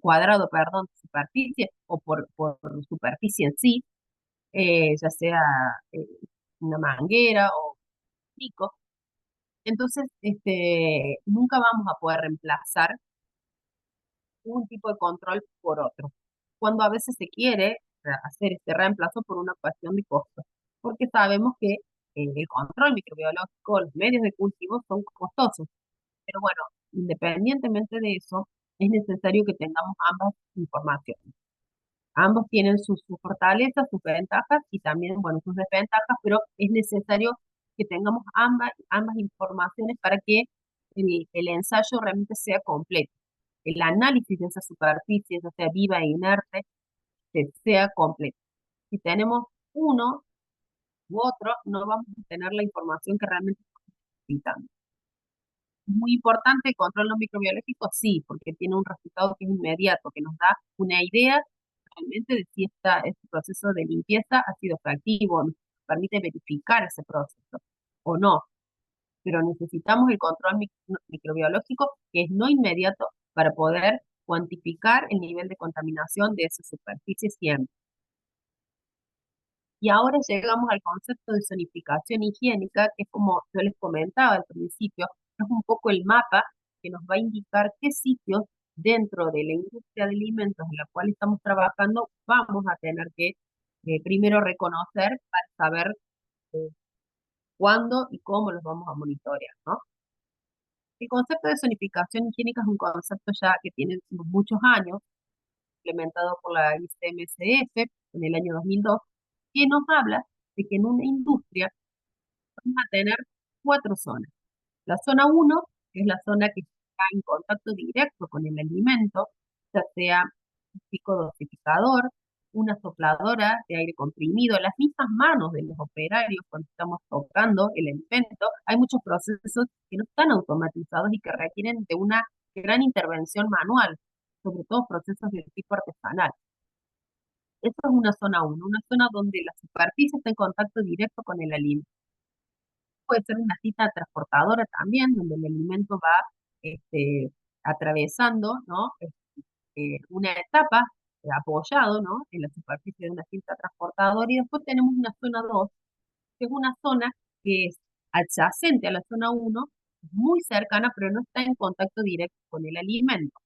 Speaker 2: cuadrado, perdón, de superficie, o por superficie en sí, ya sea eh, una manguera o pico. Entonces, nunca vamos a poder reemplazar un tipo de control por otro, cuando a veces se quiere hacer este reemplazo por una cuestión de costo, porque sabemos que el control microbiológico, los medios de cultivo son costosos, pero bueno, independientemente de eso, es necesario que tengamos ambas informaciones. Ambos tienen sus fortalezas, sus ventajas y también, bueno, sus desventajas, pero es necesario que tengamos ambas informaciones para que el ensayo realmente sea completo. El análisis de esa superficie, ya sea viva e inerte, sea completo. Si tenemos uno u otro, no vamos a tener la información que realmente necesitamos. Es muy importante el control no microbiológico, sí, porque tiene un resultado que es inmediato, que nos da una idea realmente de si este proceso de limpieza ha sido efectivo, nos permite verificar ese proceso o no. Pero necesitamos el control microbiológico que es no inmediato para poder cuantificar el nivel de contaminación de esa superficie siempre. Y ahora llegamos al concepto de zonificación higiénica, que es como yo les comentaba al principio, es un poco el mapa que nos va a indicar qué sitios dentro de la industria de alimentos en la cual estamos trabajando vamos a tener que primero reconocer para saber eh, cuándo y cómo los vamos a monitorear, ¿no? El concepto de zonificación higiénica es un concepto ya que tiene muchos años, implementado por la ICMSF en el año 2002, que nos habla de que en una industria vamos a tener cuatro zonas. La zona 1 es la zona que está en contacto directo con el alimento, ya sea un pico dosificador, una sopladora de aire comprimido, las mismas manos de los operarios cuando estamos tocando el alimento. Hay muchos procesos que no están automatizados y que requieren de una gran intervención manual, sobre todo procesos de tipo artesanal. Esa es una zona 1, una zona donde la superficie está en contacto directo con el alimento. Puede ser una cita transportadora también, donde el alimento va atravesando, ¿no? Una etapa apoyado, ¿no? En la superficie de una cinta transportadora, y después tenemos una zona 2, que es una zona que es adyacente a la zona 1, muy cercana, pero no está en contacto directo con el alimento.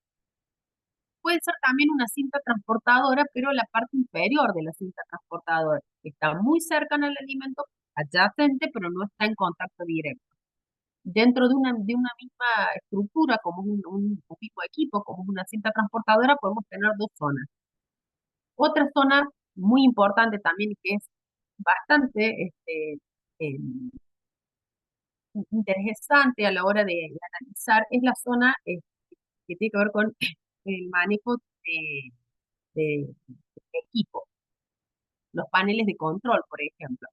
Speaker 2: Puede ser también una cinta transportadora, pero la parte inferior de la cinta transportadora está muy cercana al alimento, adyacente, pero no está en contacto directo. Dentro de una misma estructura, como un mismo equipo, como una cinta transportadora, podemos tener dos zonas. Otra zona muy importante también, que es bastante em, interesante a la hora de analizar, es la zona que tiene que ver con el manejo de equipo, los paneles de control, por ejemplo.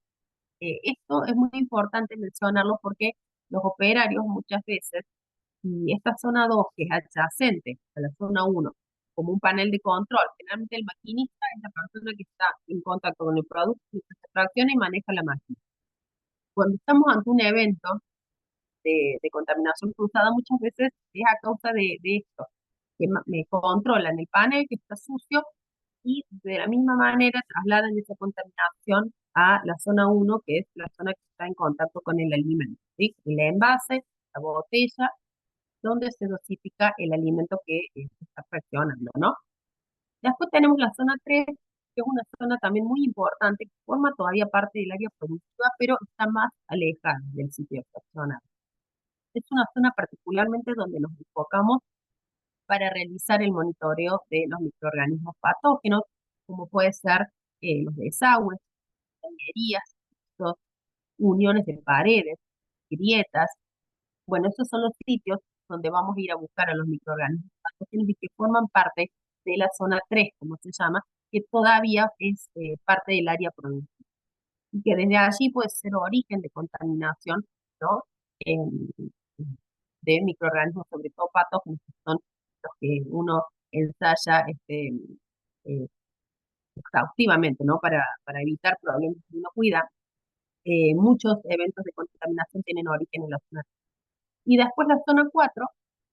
Speaker 2: Esto es muy importante mencionarlo porque los operarios muchas veces, y esta zona 2 que es adyacente a la zona uno como un panel de control, generalmente el maquinista es la persona que está en contacto con el producto, que se fracciona y maneja la máquina. Cuando estamos ante un evento de contaminación cruzada, muchas veces es a causa de esto, que me controlan el panel que está sucio y de la misma manera trasladan esa contaminación a la zona uno que es la zona que está en contacto con el alimento, ¿sí? El envase, la botella, donde se dosifica el alimento que se está fraccionando, ¿no? Después tenemos la zona 3 que es una zona también muy importante, que forma todavía parte del área productiva, pero está más alejada del sitio de fraccionado. Es una zona particularmente donde nos enfocamos para realizar el monitoreo de los microorganismos patógenos, como puede ser los desagües, cañerías, uniones de paredes, grietas. Bueno, esos son los sitios donde vamos a ir a buscar a los microorganismos patógenos y que forman parte de la zona 3, como se llama, que todavía es parte del área productiva. Y que desde allí puede ser origen de contaminación, ¿no? Em, de microorganismos, sobre todo patógenos, que son los que uno ensaya eh, exhaustivamente, ¿no? Para evitar problemas que uno cuida. Muchos eventos de contaminación tienen origen en la zona. Y después la zona 4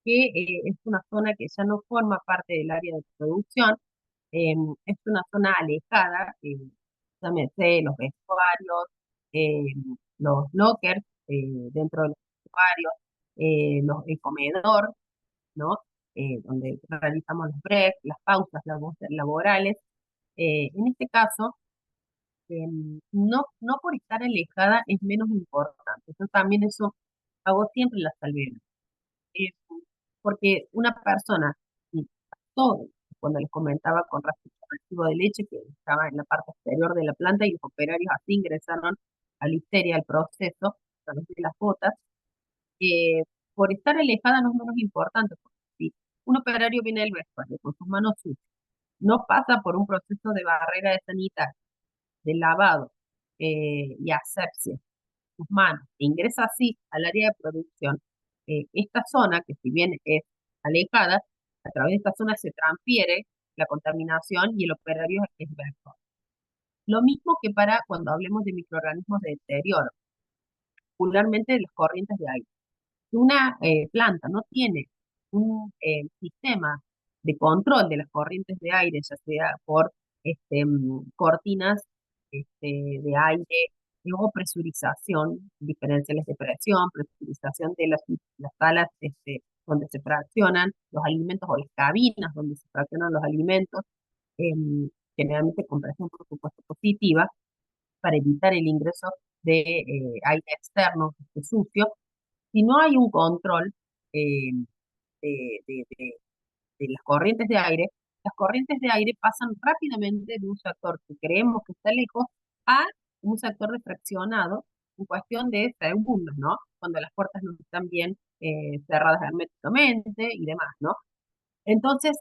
Speaker 2: que es una zona que ya no forma parte del área de producción, es una zona alejada, llámese los vestuarios, eh, los lockers dentro de los vestuarios, el comedor, ¿no? Donde realizamos los breaks, las pausas laborales. En este caso, no por estar alejada es menos importante. Yo también eso hago siempre la salvedad. Eh, Porque una persona, y todo, cuando les comentaba con respecto al recibo de leche que estaba en la parte exterior de la planta y los operarios así ingresaron a la histeria, al proceso, a través de las botas, por estar alejada no es menos importante, porque si un operario viene del vestuario con sus manos sucias, no pasa por un proceso de barrera de sanitaria, de lavado y asepsia sus manos e ingresa así al área de producción, esta zona, que si bien es alejada, a través de esta zona se transfiere la contaminación y el operario es verso. Lo mismo que para cuando hablemos de microorganismos de deterioro, particularmente de las corrientes de aire. Si una planta no tiene un sistema de control de las corrientes de aire, ya sea por cortinas de aire o presurización, diferenciales de presión, presurización de las salas donde se fraccionan los alimentos o las cabinas donde se fraccionan los alimentos, generalmente con presión por supuesto positiva, para evitar el ingreso de aire externo sucio. Si no hay un control eh, de, de- de- de las corrientes de aire pasan rápidamente de un sector que creemos que está lejos a un sector refraccionado en cuestión de segundos, ¿no? Cuando las puertas no están bien cerradas herméticamente y demás, ¿no? Entonces,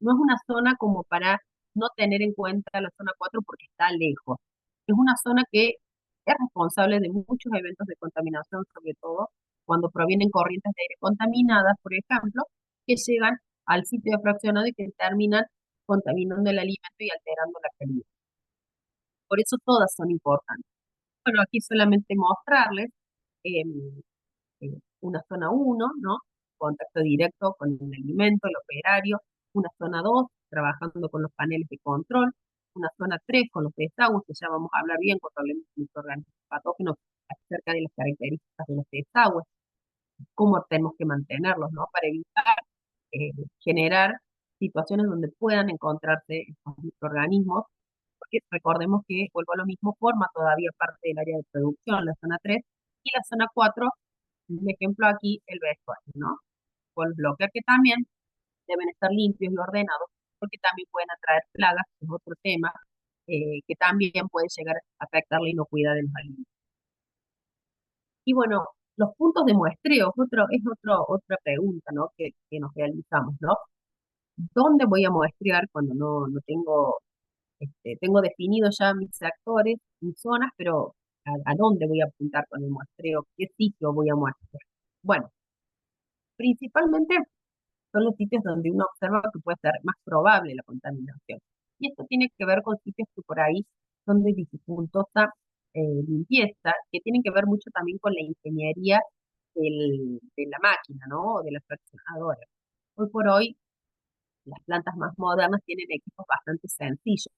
Speaker 2: no es una zona como para no tener en cuenta la zona 4 porque está lejos. Es una zona que es responsable de muchos eventos de contaminación, sobre todo cuando provienen corrientes de aire contaminadas, por ejemplo, que llegan al sitio de fraccionado y que terminan contaminando el alimento y alterando la calidad. Por eso todas son importantes. Bueno, aquí solamente mostrarles em, una zona 1, ¿no? Contacto directo con el alimento, el operario, una zona 2, trabajando con los paneles de control, una zona 3 con los desagües, que ya vamos a hablar bien cuando hablemos de microorganismos patógenos acerca de las características de los desagües, cómo tenemos que mantenerlos, ¿no? Para evitar generar situaciones donde puedan encontrarse estos microorganismos, porque recordemos que, vuelvo a lo mismo, forma todavía parte del área de producción, la zona 3, y la zona 4 un ejemplo aquí, el vestuario, ¿no? Con los bloques que también deben estar limpios y ordenados, porque también pueden atraer plagas, que es otro tema, que también puede llegar a afectar la inocuidad de los alimentos. Y bueno, los puntos de muestreo otra pregunta, ¿no? Que nos realizamos, ¿no? ¿Dónde voy a muestrear cuando no tengo, tengo definidos ya mis sectores, mis zonas, pero a dónde voy a apuntar con el muestreo, qué sitio voy a muestrear. Bueno, principalmente son los sitios donde uno observa que puede ser más probable la contaminación. Y esto tiene que ver con sitios que por ahí son de dificultosa limpieza, que tienen que ver mucho también con la ingeniería de la máquina, ¿no? O de la fraccionadora. Hoy por hoy, las plantas más modernas tienen equipos bastante sencillos,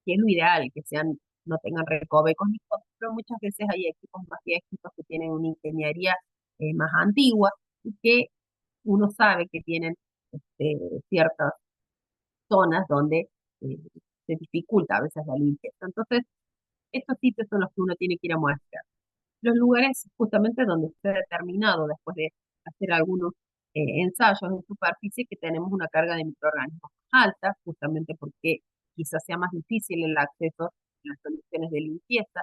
Speaker 2: que es lo ideal, que sean, no tengan recovecos ni cosas, pero muchas veces hay equipos más viejitos que tienen una ingeniería más antigua y que uno sabe que tienen ciertas zonas donde eh, se dificulta a veces la limpieza. Entonces, estos sitios son los que uno tiene que ir a muestrear. Los lugares justamente donde se ha determinado, después de hacer algunos ensayos en superficie, que tenemos una carga de microorganismos alta, justamente porque quizás sea más difícil el acceso a las soluciones de limpieza,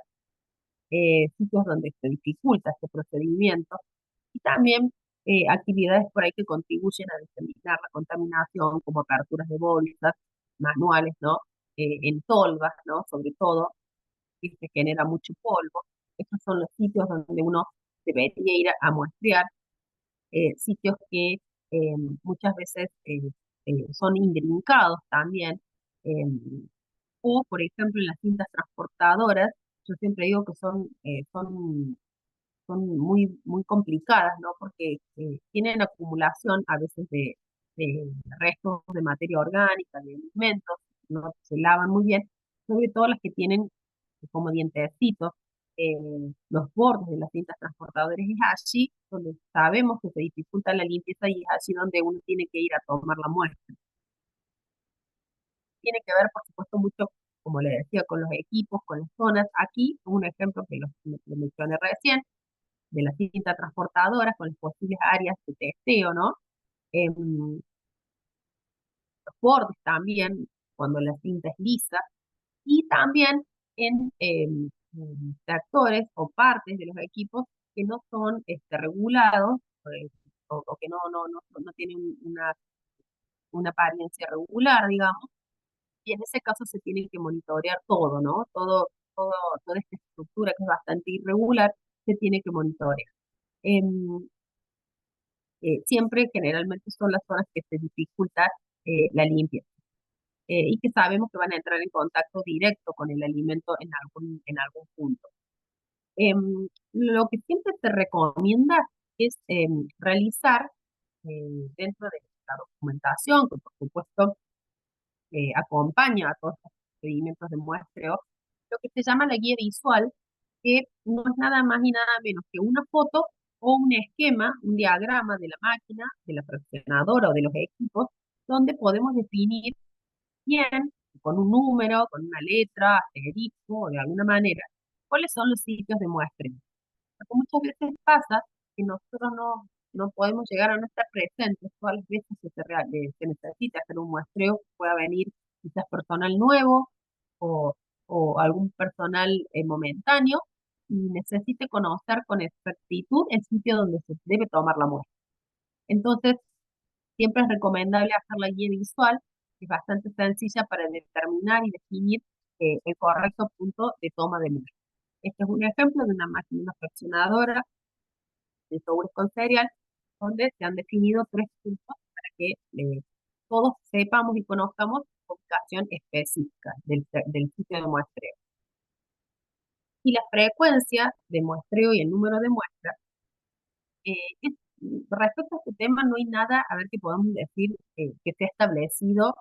Speaker 2: sitios donde se dificulta este procedimiento, y también actividades por ahí que contribuyen a diseminar la contaminación, como aperturas de bolsas, manuales, ¿no? En tolvas, ¿no? Sobre todo, que se genera mucho polvo. Estos son los sitios donde uno debería ir a muestrear, sitios que muchas veces son indrincados también, eh, o por ejemplo en las cintas transportadoras, yo siempre digo que son muy complicadas, ¿no? Porque tienen acumulación a veces de restos de materia orgánica, de alimentos, no se lavan muy bien, sobre todo las que tienen como dientecitos, los bordes de las cintas transportadoras, es allí donde sabemos que se dificulta la limpieza y es allí donde uno tiene que ir a tomar la muestra. Tiene que ver, por supuesto, mucho, como le decía, con los equipos, con las zonas. Aquí, un ejemplo que lo mencioné recién, de las cintas transportadoras con las posibles áreas de testeo, ¿no? Los bordes también, cuando la cinta es lisa, y también en tractores o partes de los equipos que no son regulados, o que no tienen una apariencia regular, digamos, y en ese caso se tiene que monitorear todo, ¿no? Toda esta estructura que es bastante irregular se tiene que monitorear. Em, Siempre generalmente son las zonas que se dificulta la limpieza, y que sabemos que van a entrar en contacto directo con el alimento en algún punto. Lo que siempre se recomienda es realizar dentro de la documentación, que por supuesto acompaña a todos estos procedimientos de muestreo, lo que se llama la guía visual, que no es nada más y nada menos que una foto o un esquema, un diagrama de la máquina, de la fraccionadora o de los equipos, donde podemos definir bien, con un número, con una letra, asterisco o de alguna manera, cuáles son los sitios de muestreo. Porque muchas veces pasa que nosotros no podemos llegar a no estar presentes todas las veces que se necesita hacer un muestreo, pueda venir quizás personal nuevo o, o algún personal momentáneo y necesite conocer con exactitud el sitio donde se debe tomar la muestra. Entonces, siempre es recomendable hacer la guía visual, que es bastante sencilla para determinar y definir el correcto punto de toma de muestra. Este es un ejemplo de una máquina fraccionadora de sobres con cereal, donde se han definido tres puntos para que todos sepamos y conozcamos la ubicación específica del sitio de muestreo. Y la frecuencia de muestreo y el número de muestras, respecto a este tema no hay nada, a ver, que podamos decir que sea establecido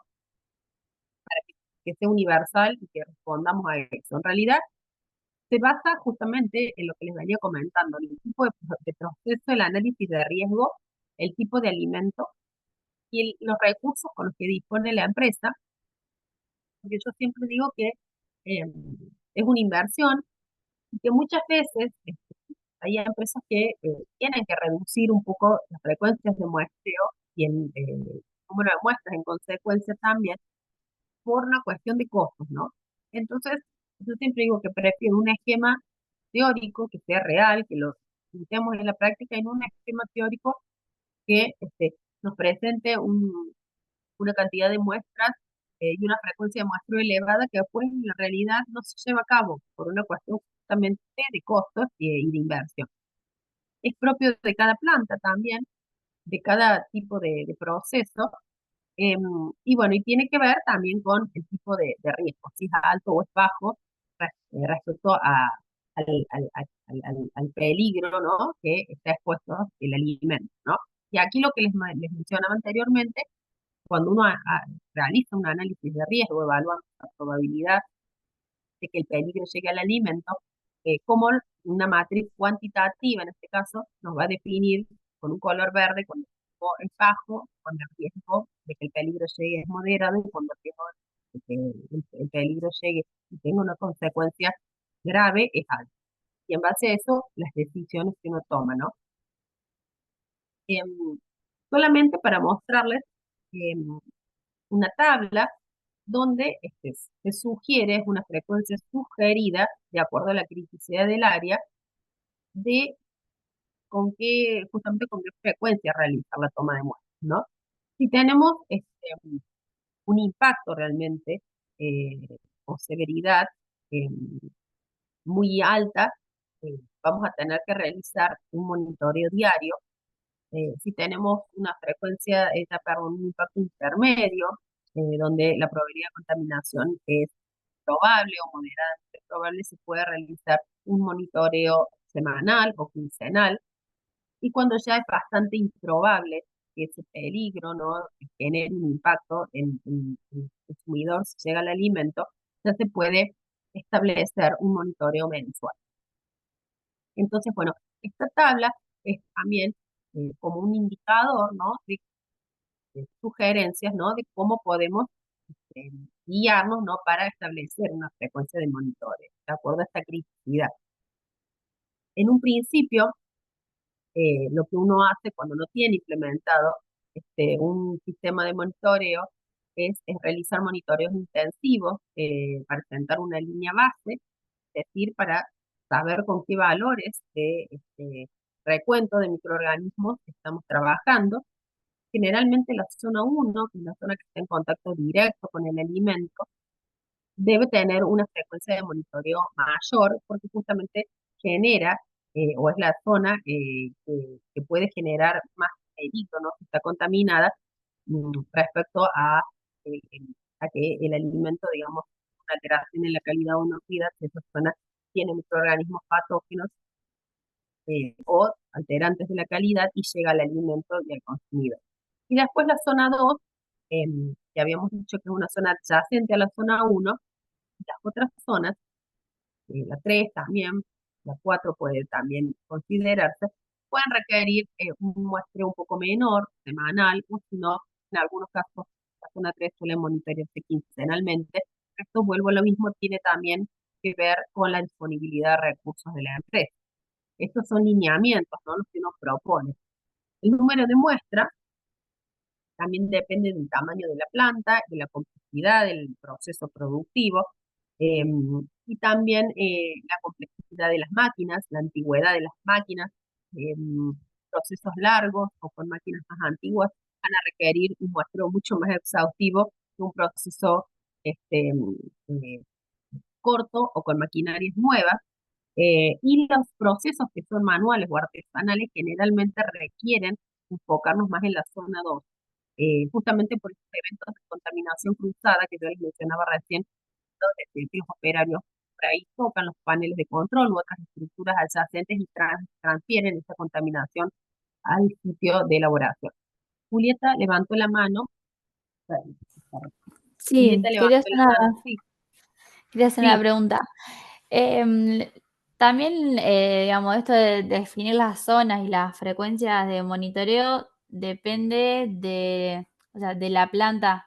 Speaker 2: para que sea universal y que respondamos a eso. En realidad, se basa justamente en lo que les venía comentando, en el tipo de proceso, el análisis de riesgo, el tipo de alimento y los recursos con los que dispone la empresa, porque yo siempre digo que es una inversión y que muchas veces hay empresas que tienen que reducir un poco las frecuencias de muestreo y el número de muestras en consecuencia también, por una cuestión de costos, ¿no? Entonces, yo siempre digo que prefiero un esquema teórico que sea real, que lo usemos en la práctica, en un esquema teórico que nos presente una cantidad de muestras y una frecuencia de muestreo elevada que después en la realidad no se lleva a cabo por una cuestión justamente de costos y de inversión. Es propio de cada planta también, de cada tipo de proceso. Em, y bueno, y tiene que ver también con el tipo de riesgo, si es alto o es bajo respecto al peligro, ¿no? Que está expuesto el alimento, ¿no? Y aquí lo que les mencionaba anteriormente, cuando uno realiza un análisis de riesgo, evaluando la probabilidad de que el peligro llegue al alimento, como una matriz cuantitativa, en este caso, nos va a definir con un color verde cuando el riesgo es bajo, cuando el riesgo de que el peligro llegue es moderado y cuando el riesgo de que el peligro llegue y tenga una consecuencia grave es alto. Y en base a eso, las decisiones que uno toma, ¿no? Em, Solamente para mostrarles em, una tabla donde se sugiere una frecuencia sugerida, de acuerdo a la criticidad del área, de justamente con qué frecuencia realizar la toma de muestras, ¿no? Si tenemos un impacto realmente o severidad eh, muy alta, vamos a tener que realizar un monitoreo diario. Si tenemos una frecuencia, perdón, un impacto intermedio, donde la probabilidad de contaminación es probable o moderadamente probable, se puede realizar un monitoreo semanal o quincenal. Y cuando ya es bastante improbable que ese peligro, ¿no?, genere un impacto en el consumidor si llega al alimento, ya se puede establecer un monitoreo mensual. Entonces, bueno, esta tabla es también como un indicador, ¿no?, de sugerencias, ¿no?, de cómo podemos eh, guiarnos, ¿no?, para establecer una frecuencia de monitoreo, de acuerdo a esta criticidad. En un principio, lo que uno hace cuando no tiene implementado un sistema de monitoreo es realizar monitoreos intensivos para sentar una línea base, es decir, para saber con qué valores de recuento de microorganismos estamos trabajando. Generalmente la zona 1, que es la zona que está en contacto directo con el alimento, debe tener una frecuencia de monitoreo mayor porque justamente genera o es la zona que puede generar más peligro, ¿no?, que está contaminada respecto eh, a que el alimento, digamos, una alteración en la calidad o una vida, que esa zona tiene microorganismos patógenos o alterantes de la calidad y llega al alimento y al consumidor. Y después la zona 2, que habíamos dicho que es una zona adyacente a la zona 1, las otras zonas, la 3 también, la 4 puede también considerarse, pueden requerir un muestreo un poco menor, semanal, o si no, en algunos casos, la zona 3 suele monitorearse quincenalmente. Esto, vuelvo a lo mismo, tiene también que ver con la disponibilidad de recursos de la empresa. Estos son lineamientos, ¿no?, los que uno propone. El número de muestras también depende del tamaño de la planta, de la complejidad del proceso productivo y también la complejidad de las máquinas, la antigüedad de las máquinas. Procesos largos o con máquinas más antiguas van a requerir un muestreo mucho más exhaustivo que un proceso eh, corto o con maquinarias nuevas. Y los procesos que son manuales o artesanales generalmente requieren enfocarnos más en la zona 2, justamente por estos eventos de contaminación cruzada que yo les mencionaba recién, donde los operarios por ahí tocan los paneles de control u otras estructuras adyacentes y transfieren esa contaminación al sitio de elaboración. Julieta levantó la mano.
Speaker 4: Sí,
Speaker 2: Julieta levantó la mano. Sí,
Speaker 4: quería hacer una
Speaker 2: sí.
Speaker 4: pregunta. Em, También, digamos, esto de definir las zonas y las frecuencias de monitoreo depende o sea, de la planta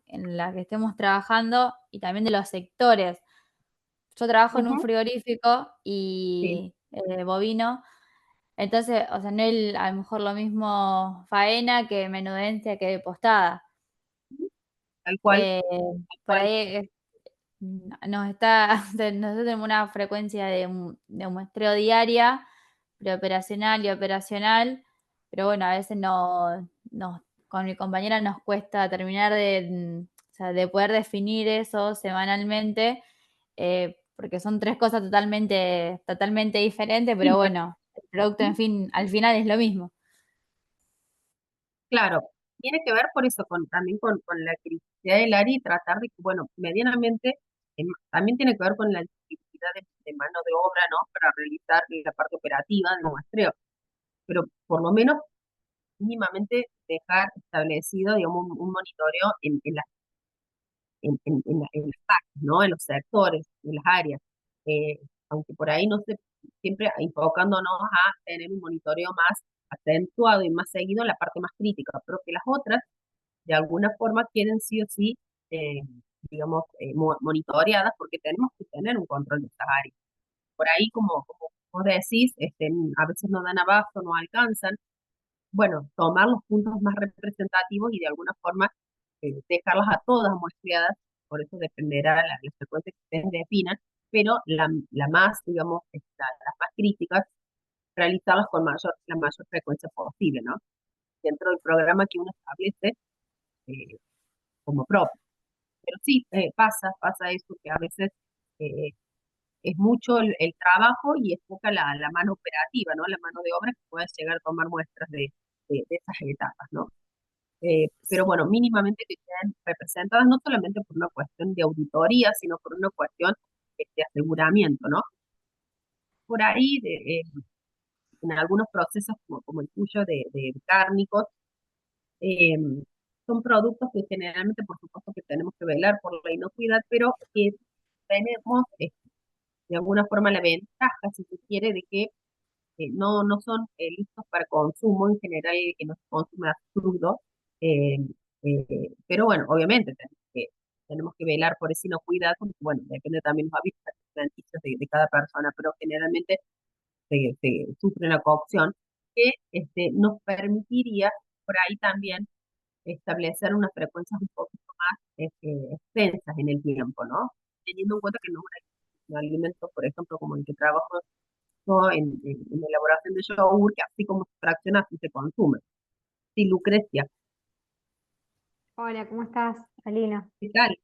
Speaker 4: en la que estemos trabajando y también de los sectores. Yo trabajo en un
Speaker 2: Ujú,
Speaker 4: frigorífico
Speaker 2: sí,
Speaker 4: y bovino, entonces, o sea, no es a lo mejor lo mismo faena que menudencia que postada.
Speaker 2: tal cual,
Speaker 4: Eh,
Speaker 2: tal
Speaker 4: por
Speaker 2: cual.
Speaker 4: ahí nos está, nosotros tenemos una frecuencia de muestreo diaria, preoperacional y operacional, pero bueno, a veces con mi compañera nos cuesta terminar o sea, de poder definir eso semanalmente, porque son tres cosas totalmente diferentes, pero bueno, el producto, en fin, al final es lo mismo.
Speaker 2: Claro, tiene que ver por eso, también con la criticidad del área y tratar de que, bueno, medianamente, también tiene que ver con la disponibilidad de mano de obra, ¿no? Para realizar la parte operativa del muestreo, pero por lo menos mínimamente dejar establecido, digamos, un monitoreo en las áreas, ¿no? En los sectores, en las áreas. Aunque por ahí no se, siempre enfocándonos a tener un monitoreo más acentuado y más seguido en la parte más crítica, pero que las otras de alguna forma queden sí o sí, eh, digamos, monitoreadas porque tenemos que tener un control de estas áreas. Por ahí, como vos decís, a veces no dan abasto, no alcanzan. Bueno, tomar los puntos más representativos y de alguna forma dejarlas a todas muestreadas, por eso dependerá la frecuencia que ustedes definan, pero la más, digamos, las más críticas, realizarlas con la mayor frecuencia posible, ¿no? Dentro del programa que uno establece eh, como propio. Pero sí, pasa eso que a veces eh, es mucho el trabajo y es poca la mano operativa, ¿no? La mano de obra que puede llegar a tomar muestras de esas etapas, ¿no? Pero bueno, mínimamente que queden representadas no solamente por una cuestión de auditoría, sino por una cuestión de aseguramiento, ¿no? Por ahí, en algunos procesos como el tuyo de cárnicos, eh, son productos que generalmente, por supuesto, que tenemos que velar por la inocuidad, pero que tenemos de alguna forma la ventaja, si se quiere, de que no son listos para consumo en general, que no se consume a crudo, eh, pero bueno, obviamente tenemos que velar por esa inocuidad, porque bueno, depende también de los hábitos alimenticios de cada persona, pero generalmente se sufre una cocción que nos permitiría por ahí también establecer unas frecuencias un poquito más extensas en el tiempo, ¿no? Teniendo en cuenta que no es un alimento, por ejemplo, como el que trabajo yo en elaboración de yogur, que así como se fracciona, así se consume. Sí, Lucrecia,
Speaker 5: Hola, ¿cómo estás, Alina?
Speaker 2: ¿qué tal?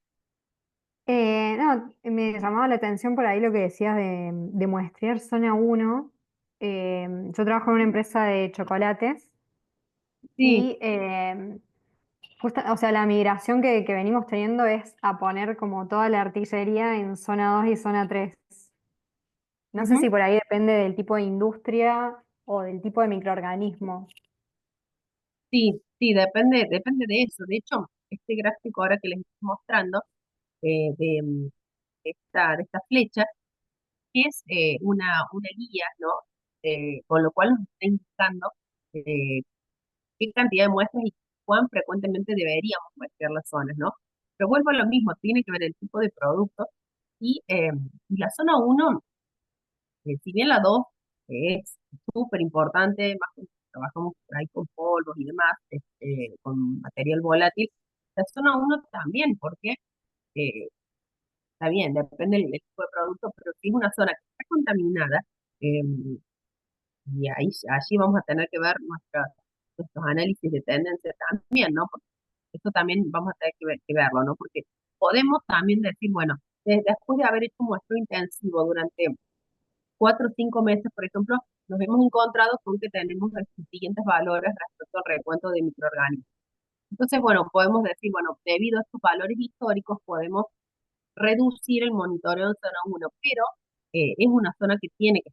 Speaker 5: No, me llamaba la atención por ahí lo que decías de muestrear zona 1. Yo trabajo en una empresa de chocolates
Speaker 2: Sí,
Speaker 5: y o sea, la migración que venimos teniendo es a poner como toda la artillería en zona 2 y zona 3. No sé
Speaker 2: ujú.
Speaker 5: si por ahí depende del tipo de industria o del tipo de microorganismo.
Speaker 2: Sí, depende de eso. De hecho, este gráfico ahora que les estoy mostrando, de esta flecha, es una guía, ¿no? Con lo cual nos está indicando eh, qué cantidad de muestras y cuán frecuentemente deberíamos muestrear las zonas, ¿no? Pero vuelvo a lo mismo, tiene que ver el tipo de producto y la zona uno, si bien la 2 es súper importante, más cuando trabajamos por ahí con polvos y demás, con material volátil, la zona uno también, porque eh, está bien, depende del tipo de producto, pero si es una zona que está contaminada, eh, y allí vamos a tener que ver nuestros análisis de tendencia también, ¿no? Porque esto también vamos a tener que verlo, ¿no? Porque podemos también decir, bueno, después de haber hecho un muestreo intensivo durante 4 o 5 meses, por ejemplo, nos hemos encontrado con que tenemos los siguientes valores respecto al recuento de microorganismos. Entonces, bueno, podemos decir, bueno, debido a estos valores históricos, podemos reducir el monitoreo en zona 1, pero es una zona que tiene que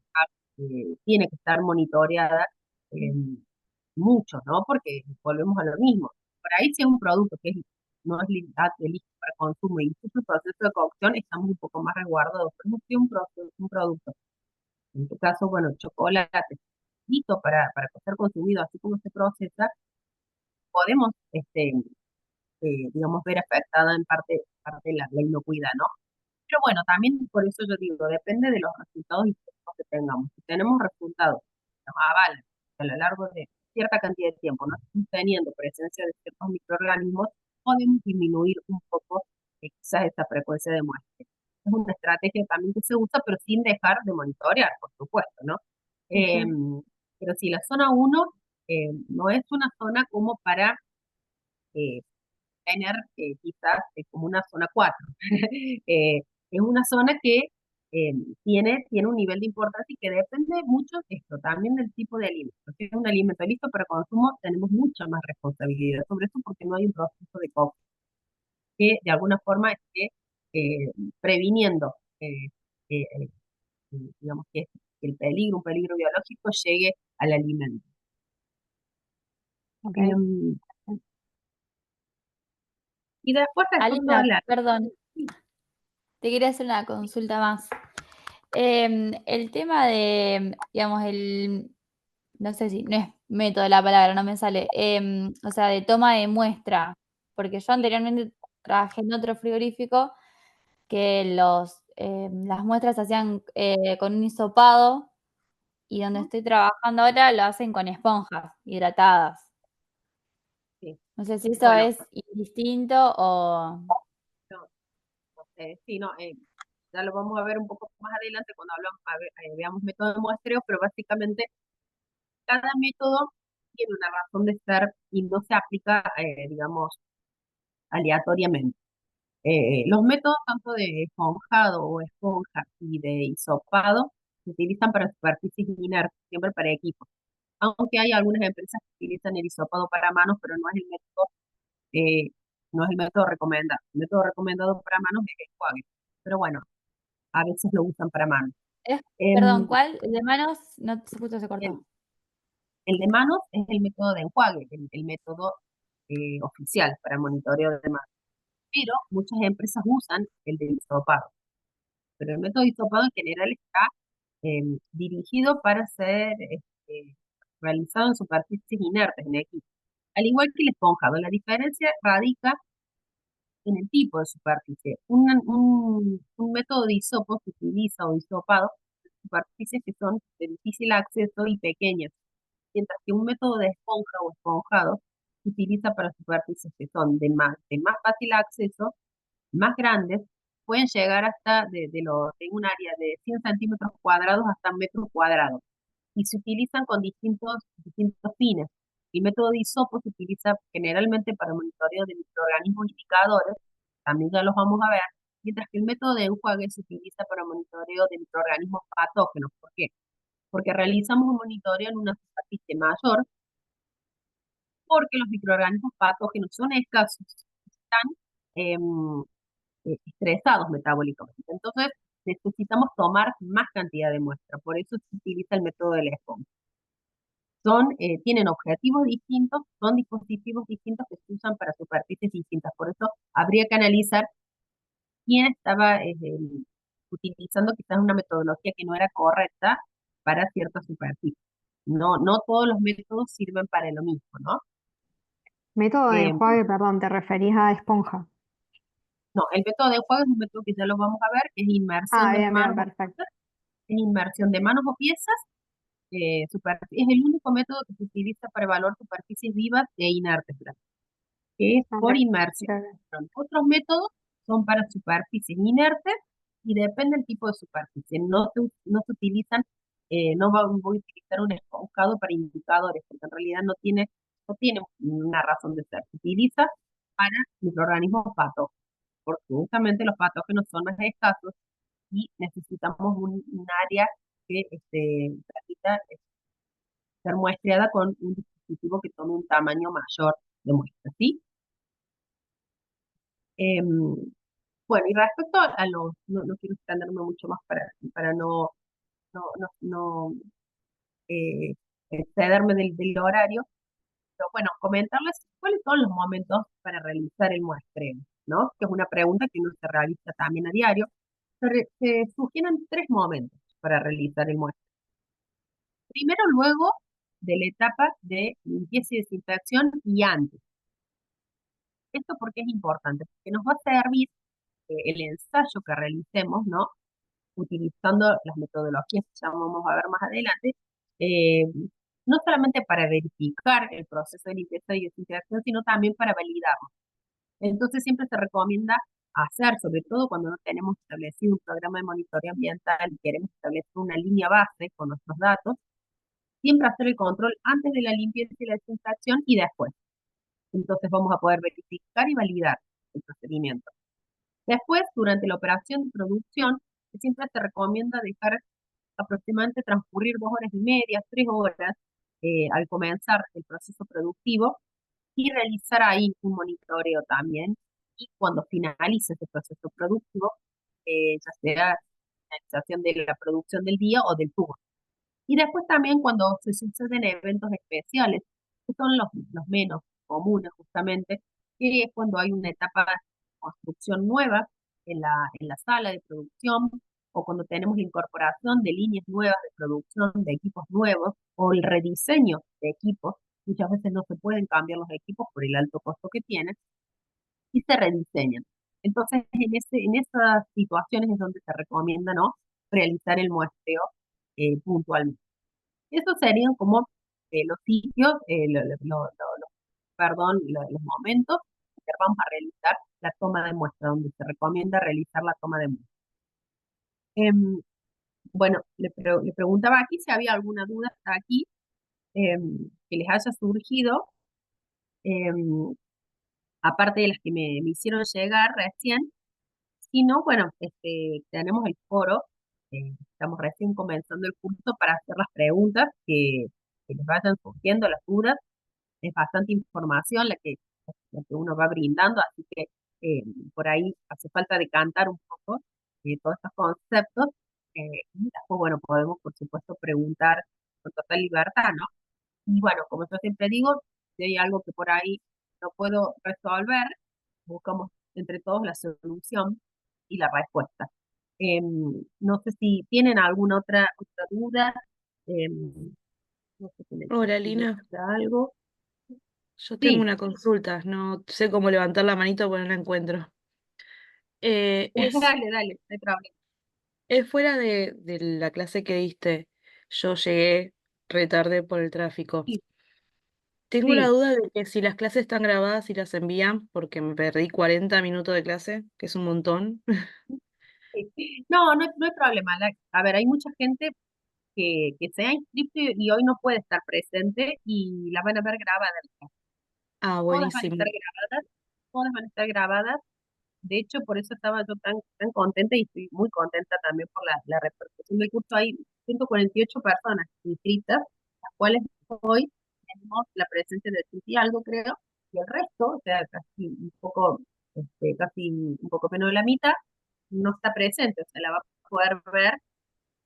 Speaker 2: estar monitoreada eh, mucho, ¿no? Porque volvemos a lo mismo. Por ahí si es un producto que no es listo para consumo y incluso el proceso de cocción, estamos un poco más resguardados. Pero si es un producto, en tu caso, bueno, chocolate, listo para ser consumido, así como se procesa, podemos, digamos, ver afectada en parte la inocuidad, ¿no? Pero bueno, también por eso yo digo, depende de los resultados históricos que tengamos. Si tenemos resultados que nos avalan a lo largo de cierta cantidad de tiempo, no estamos teniendo presencia de ciertos microorganismos, podemos disminuir un poco quizás esta frecuencia de muestra. Es una estrategia también que se usa, pero sin dejar de monitorear, por supuesto, ¿no?
Speaker 5: Ujú.
Speaker 2: Pero si la zona uno no es una zona como para eh, tener quizás como una zona 4. Es una zona que tiene un nivel de importancia y que depende mucho esto, también del tipo de alimento. Si es un alimento listo para consumo, tenemos mucha más responsabilidad sobre eso porque no hay un proceso de cocción que de alguna forma esté previniendo, eh, eh, digamos, que el peligro, un peligro biológico llegue al alimento.
Speaker 5: Ok.
Speaker 2: Em, y después respecto
Speaker 4: Alina,
Speaker 2: a la...
Speaker 4: perdón, te quería hacer una consulta más. El tema de, digamos, no sé si, no es método la palabra, no me sale, o sea, de toma de muestra, porque yo anteriormente trabajé en otro frigorífico que las muestras se hacían con un hisopado y donde estoy trabajando ahora lo hacen con esponjas hidratadas.
Speaker 2: Sí.
Speaker 4: No sé si eso
Speaker 2: Bueno,
Speaker 4: es distinto o...
Speaker 2: no, sí, no, ya lo vamos a ver un poco más adelante cuando hablamos, veamos método de muestreo, pero básicamente cada método tiene una razón de ser y no se aplica, digamos, aleatoriamente. Los métodos tanto de esponjado o esponja y de hisopado se utilizan para superficies inertes, siempre para equipos. Aunque hay algunas empresas que utilizan el hisopado para manos, pero eh, no es el método recomendado. El método recomendado para manos es el enjuague. Pero bueno, a veces lo usan para manos.
Speaker 4: Perdón,
Speaker 2: Em,
Speaker 4: ¿cuál? El de manos, no, justo se
Speaker 2: el,
Speaker 4: cortó.
Speaker 2: el de manos es el método de enjuague, el método oficial para monitoreo de manos. Pero muchas empresas usan el de hisopado. Pero el método de hisopado en general está dirigido para ser realizado en superficies inertes, en equipo. Al igual que el esponjado, la diferencia radica en el tipo de superficie. Un método de hisopo se utiliza o hisopado en superficies que son de difícil acceso y pequeñas, mientras que un método de esponja o esponjado se utiliza para superficies que son de más fácil acceso, más grandes, pueden llegar hasta de un área de 100 centímetros cuadrados hasta metros cuadrados y se utilizan con distintos fines. El método de hisopo se utiliza generalmente para monitoreo de microorganismos indicadores, también ya los vamos a ver, mientras que el método de enjuague se utiliza para monitoreo de microorganismos patógenos. ¿Por qué? Porque realizamos un monitoreo en una superficie mayor, porque los microorganismos patógenos son escasos, están em, estresados metabólicamente. Entonces, necesitamos tomar más cantidad de muestra, por eso se utiliza el método de la esponja. Tienen objetivos distintos, son dispositivos distintos que se usan para superficies distintas. Por eso habría que analizar quién estaba utilizando quizás una metodología que no era correcta para cierta superficie. No todos los métodos sirven para lo mismo, ¿no?
Speaker 5: Método de
Speaker 2: Eh,
Speaker 5: enjuague, perdón, te referís a esponja.
Speaker 2: no, el método de enjuague es un método que ya lo vamos a ver, es inmersión
Speaker 5: Ah,
Speaker 2: de
Speaker 5: bien, bien,
Speaker 2: manos o
Speaker 5: perfecto.
Speaker 2: piezas, es inmersión de manos o piezas, es el único método que se utiliza para evaluar superficies vivas e inertes, que es
Speaker 5: Ok,
Speaker 2: por inmersión.
Speaker 5: ok, ok.
Speaker 2: Otros métodos son para superficies inertes y depende del tipo de superficie. No se utilizan, voy a utilizar un esponjado para indicadores, porque en realidad no tiene una razón de ser. Se utiliza para microorganismos patógenos, porque justamente los patógenos son más escasos y necesitamos un área que permita ser muestreada con un dispositivo que tome un tamaño mayor de muestra, ¿sí? Em, bueno, y respecto a no quiero extenderme mucho más para no eh, excederme del horario, pero bueno, comentarles cuáles son los momentos para realizar el muestreo, ¿no? Que es una pregunta que uno se realiza también a diario. Se sugieren tres momentos para realizar el muestreo. Primero, luego de la etapa de limpieza y desinfección y antes. Esto porque es importante, porque nos va a servir el ensayo que realicemos, ¿no? Utilizando las metodologías que ya vamos a ver más adelante, eh, no solamente para verificar el proceso de limpieza y desinfección, sino también para validarlo. Entonces siempre se recomienda hacer, sobre todo cuando no tenemos establecido un programa de monitoreo ambiental y queremos establecer una línea base con nuestros datos, siempre hacer el control antes de la limpieza y la desinfección y después. Entonces vamos a poder verificar y validar el procedimiento. Después, durante la operación de producción, siempre se recomienda dejar aproximadamente transcurrir 2 horas y media, 3 horas al comenzar el proceso productivo y realizar ahí un monitoreo también. Y cuando finalice ese proceso productivo, ya sea la finalización de la producción del día o del turno. Y después también cuando se suceden eventos especiales, que son los menos comunes justamente, que es cuando hay una etapa de construcción nueva en la sala de producción, o cuando tenemos la incorporación de líneas nuevas de producción, de equipos nuevos, o el rediseño de equipos. Muchas veces no se pueden cambiar los equipos por el alto costo que tienen, y se rediseñan. Entonces, en esas situaciones es donde se recomienda, ¿no?, realizar el muestreo puntualmente. Esos serían como los sitios, perdón, los momentos que vamos a realizar la toma de muestra, donde se recomienda realizar la toma de muestra. Em, bueno, le preguntaba aquí si había alguna duda hasta aquí que les haya surgido, em, aparte de las que me hicieron llegar recién. Si no, bueno, tenemos el foro, estamos recién comenzando el curso para hacer las preguntas que les vayan surgiendo, las dudas. Es bastante información la que uno va brindando, así que por ahí hace falta decantar un poco todos estos conceptos. Y después, bueno, podemos, por supuesto, preguntar con total libertad, ¿no? Y bueno, como yo siempre digo, si hay algo que por ahí no puedo resolver, buscamos entre todos la solución y la respuesta. No sé si tienen alguna otra duda. No sé si me
Speaker 6: Hola,
Speaker 2: si me
Speaker 6: Lina.
Speaker 2: falta algo.
Speaker 6: Yo tengo
Speaker 2: Sí,
Speaker 6: una consulta, no sé cómo levantar la manito porque no la encuentro. Eh, es,
Speaker 2: dale, dale, no hay problema.
Speaker 6: es fuera de la clase que diste. Yo llegué retarde por el tráfico.
Speaker 2: Sí,
Speaker 6: Tengo la
Speaker 2: sí,
Speaker 6: duda de que si las clases están grabadas y las envían, porque me perdí 40 minutos de clase, que es un montón.
Speaker 2: sí. No, no hay problema. A ver, hay mucha gente que se ha inscrito y hoy no puede estar presente y las van a ver grabadas.
Speaker 6: Ah,
Speaker 2: Todas van a
Speaker 6: buenísimo.
Speaker 2: estar grabadas, todas van a estar grabadas. De hecho, por eso estaba yo tan contenta y estoy muy contenta también por la repercusión del curso. Hay 148 personas inscritas, las cuales hoy tenemos la presencia de 30 y algo, creo, y el resto, o sea, casi un poco menos de la mitad, no está presente, o sea, la va a poder ver,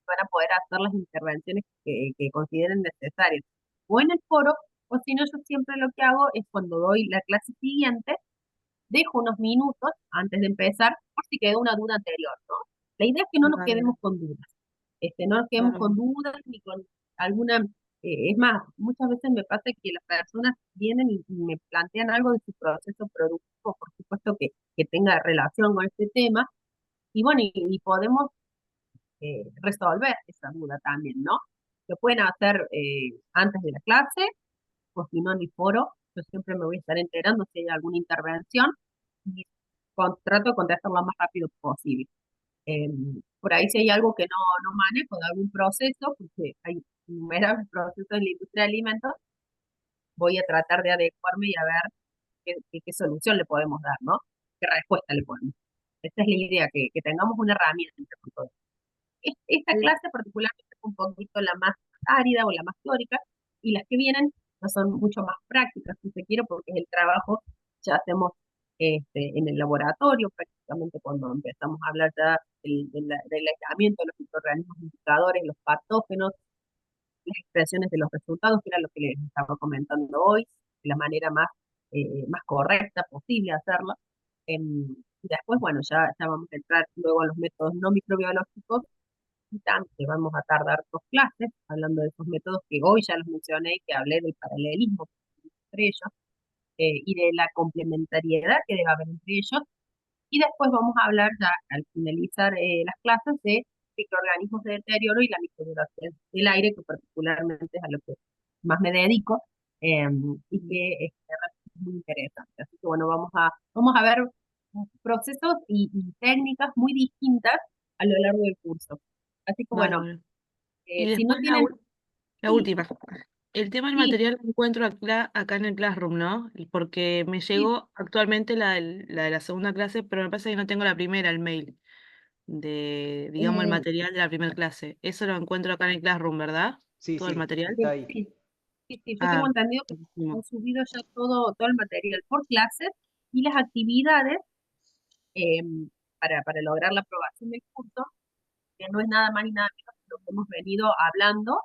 Speaker 2: van a poder hacer las intervenciones que consideren necesarias, o en el foro, o si no, yo siempre lo que hago es cuando doy la clase siguiente, dejo unos minutos antes de empezar por si quedó una duda anterior, ¿no? La idea es que no nos
Speaker 6: Bárbaro,
Speaker 2: quedemos con dudas, no nos quedemos con
Speaker 6: bárbaro.
Speaker 2: dudas ni con alguna, es más, muchas veces me pasa que las personas vienen y me plantean algo de su proceso productivo, por supuesto que tenga relación con este tema, y bueno, y podemos resolver esa duda también, ¿no? Lo pueden hacer antes de la clase, o si no en el foro, yo siempre me voy a estar enterando si hay alguna intervención y trato de contestar lo más rápido posible. Por ahí si hay algo que no manejo de algún proceso, porque hay innumerables procesos en la industria de alimentos, voy a tratar de adecuarme y a ver qué solución le podemos dar, ¿no? ¿Qué respuesta le podemos dar? Esta es la idea, que tengamos una herramienta entre todos. Esta
Speaker 6: Sí.
Speaker 2: clase particularmente es un poquito la más árida o la más teórica, y las que vienen no son mucho más prácticas, si se quiere, porque es el trabajo ya hacemos en el laboratorio, prácticamente cuando empezamos a hablar ya del aislamiento de los microorganismos indicadores, los patógenos, las expresiones de los resultados, que era lo que les estaba comentando hoy, de la manera más correcta posible de hacerlo. Y después, bueno, ya vamos a entrar luego a los métodos no microbiológicos y también vamos a tardar 2 clases hablando de esos métodos que hoy ya los mencioné y que hablé del paralelismo entre ellos y de la complementariedad que debe haber entre ellos. Y después vamos a hablar ya al finalizar las clases de microorganismos de deterioro y la microbiología del aire, que particularmente es a lo que más me dedico y que es muy interesante. Así que bueno, vamos a ver procesos y técnicas muy distintas a lo largo del curso. Así que bueno,
Speaker 6: Bárbaro. Y
Speaker 2: si no
Speaker 6: después
Speaker 2: tienen,
Speaker 6: la
Speaker 2: sí,
Speaker 6: última. El tema del
Speaker 2: sí,
Speaker 6: material lo encuentro acá en el Classroom, ¿no? Porque me
Speaker 2: sí,
Speaker 6: llegó actualmente la de la segunda clase, pero me parece que no tengo la primera, el mail. digamos, el
Speaker 2: Eh,
Speaker 6: material de la primera clase. Eso lo encuentro acá en el Classroom, ¿verdad?
Speaker 1: Sí,
Speaker 6: Todo el
Speaker 1: sí,
Speaker 6: material.
Speaker 1: está ahí.
Speaker 2: sí, sí, sí, yo tengo
Speaker 6: Ah,
Speaker 2: entendido que
Speaker 6: buenísimo.
Speaker 2: han subido ya todo el material por clases y las actividades eh, para lograr la aprobación del curso, que no es nada más ni nada menos que lo que hemos venido hablando,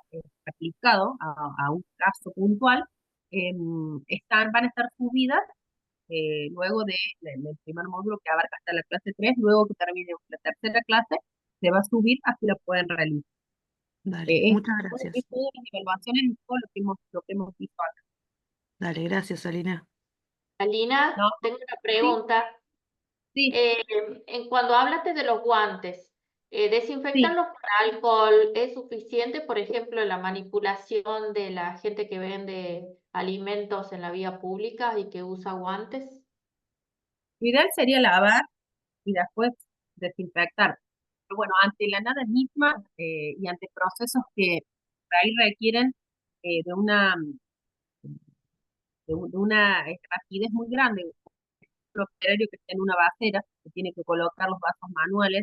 Speaker 2: aplicado a un caso puntual, van a estar subidas luego del primer módulo que abarca hasta la clase 3, luego que termine la tercera clase, se va a subir así la pueden realizar.
Speaker 6: Dale,
Speaker 2: Es,
Speaker 6: muchas gracias.
Speaker 2: es todas las evaluaciones y todo lo que hemos visto acá.
Speaker 6: Dale, gracias, Alina.
Speaker 3: Alina,
Speaker 2: ¿No?
Speaker 3: tengo una
Speaker 2: Sí,
Speaker 3: pregunta.
Speaker 2: sí,
Speaker 3: Cuando hablaste de los guantes,
Speaker 2: sí.
Speaker 3: ¿desinfectarlos con alcohol es suficiente? Por ejemplo, la manipulación de la gente que vende alimentos en la vía pública y que usa guantes.
Speaker 2: Lo ideal sería lavar y después desinfectar. Pero bueno, ante la nada misma y ante procesos que por ahí requieren de una rapidez muy grande, un operario que está en una vasera, que tiene que colocar los vasos manuales,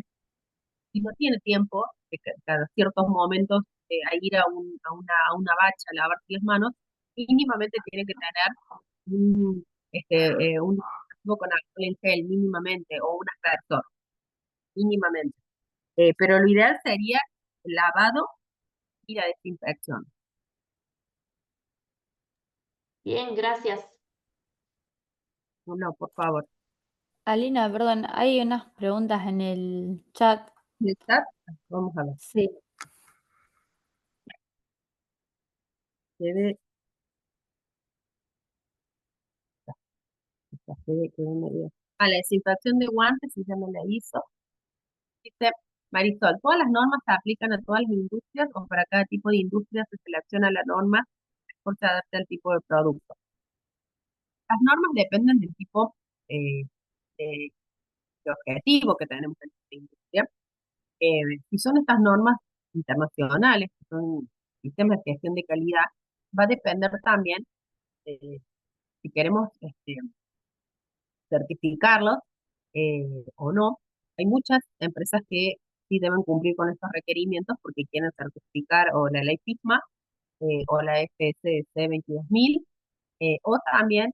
Speaker 2: y no tiene tiempo, de cada ciertos momentos, a ir a una bacha a lavarse las manos, mínimamente tiene que tener un dispositivo con alcohol en gel, mínimamente, o un aspersor, mínimamente. Pero lo ideal sería el lavado y la desinfección.
Speaker 3: Bien, gracias.
Speaker 2: No, por favor.
Speaker 4: Alina, perdón, hay unas preguntas en el chat.
Speaker 2: ¿Está? Vamos a ver.
Speaker 4: Sí.
Speaker 2: Quede, quede medio. La desinfección de guantes, si ya me la hizo. Dice Marisol, ¿todas las normas se aplican a todas las industrias o para cada tipo de industria se selecciona la norma por se adapta al tipo de producto? Las normas dependen del tipo eh, de, de objetivo que tenemos en esta industria. Si son estas normas internacionales, que son sistemas de gestión de calidad, va a depender también si queremos certificarlos o no. Hay muchas empresas que sí deben cumplir con estos requerimientos porque quieren certificar o la ley FISMA o la FSC 22000 o también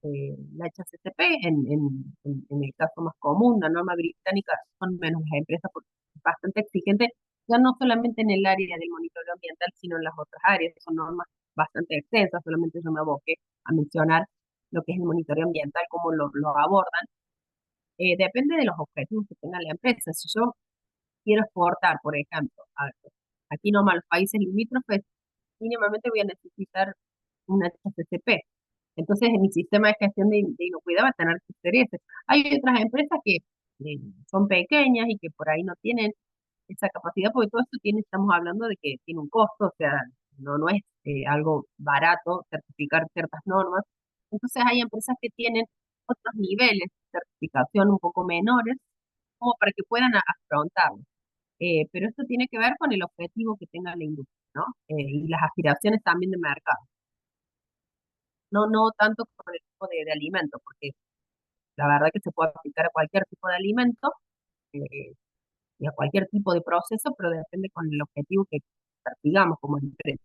Speaker 2: la HACCP en el caso más común, la norma británica, son menos las empresas porque es bastante exigente, ya no solamente en el área del monitoreo ambiental, sino en las otras áreas, son normas bastante extensas, solamente yo me aboqué a mencionar lo que es el monitoreo ambiental, cómo lo abordan. Depende de los objetivos que tenga la empresa. Si yo quiero exportar, por ejemplo, aquí nomás a los países limítrofes, mínimamente voy a necesitar una HACCP. Entonces, en mi sistema de gestión de inocuidad va a tener que ser ese. Hay otras empresas que son pequeñas y que por ahí no tienen esa capacidad, porque todo esto estamos hablando de que tiene un costo, o sea, no es algo barato certificar ciertas normas. Entonces, hay empresas que tienen otros niveles de certificación un poco menores, como para que puedan afrontarlo. Pero esto tiene que ver con el objetivo que tenga la industria, ¿no? Y las aspiraciones también de mercado. No tanto con el tipo de alimento, porque la verdad que se puede aplicar a cualquier tipo de alimento eh, y a cualquier tipo de proceso, pero depende con el objetivo que persigamos como empresa.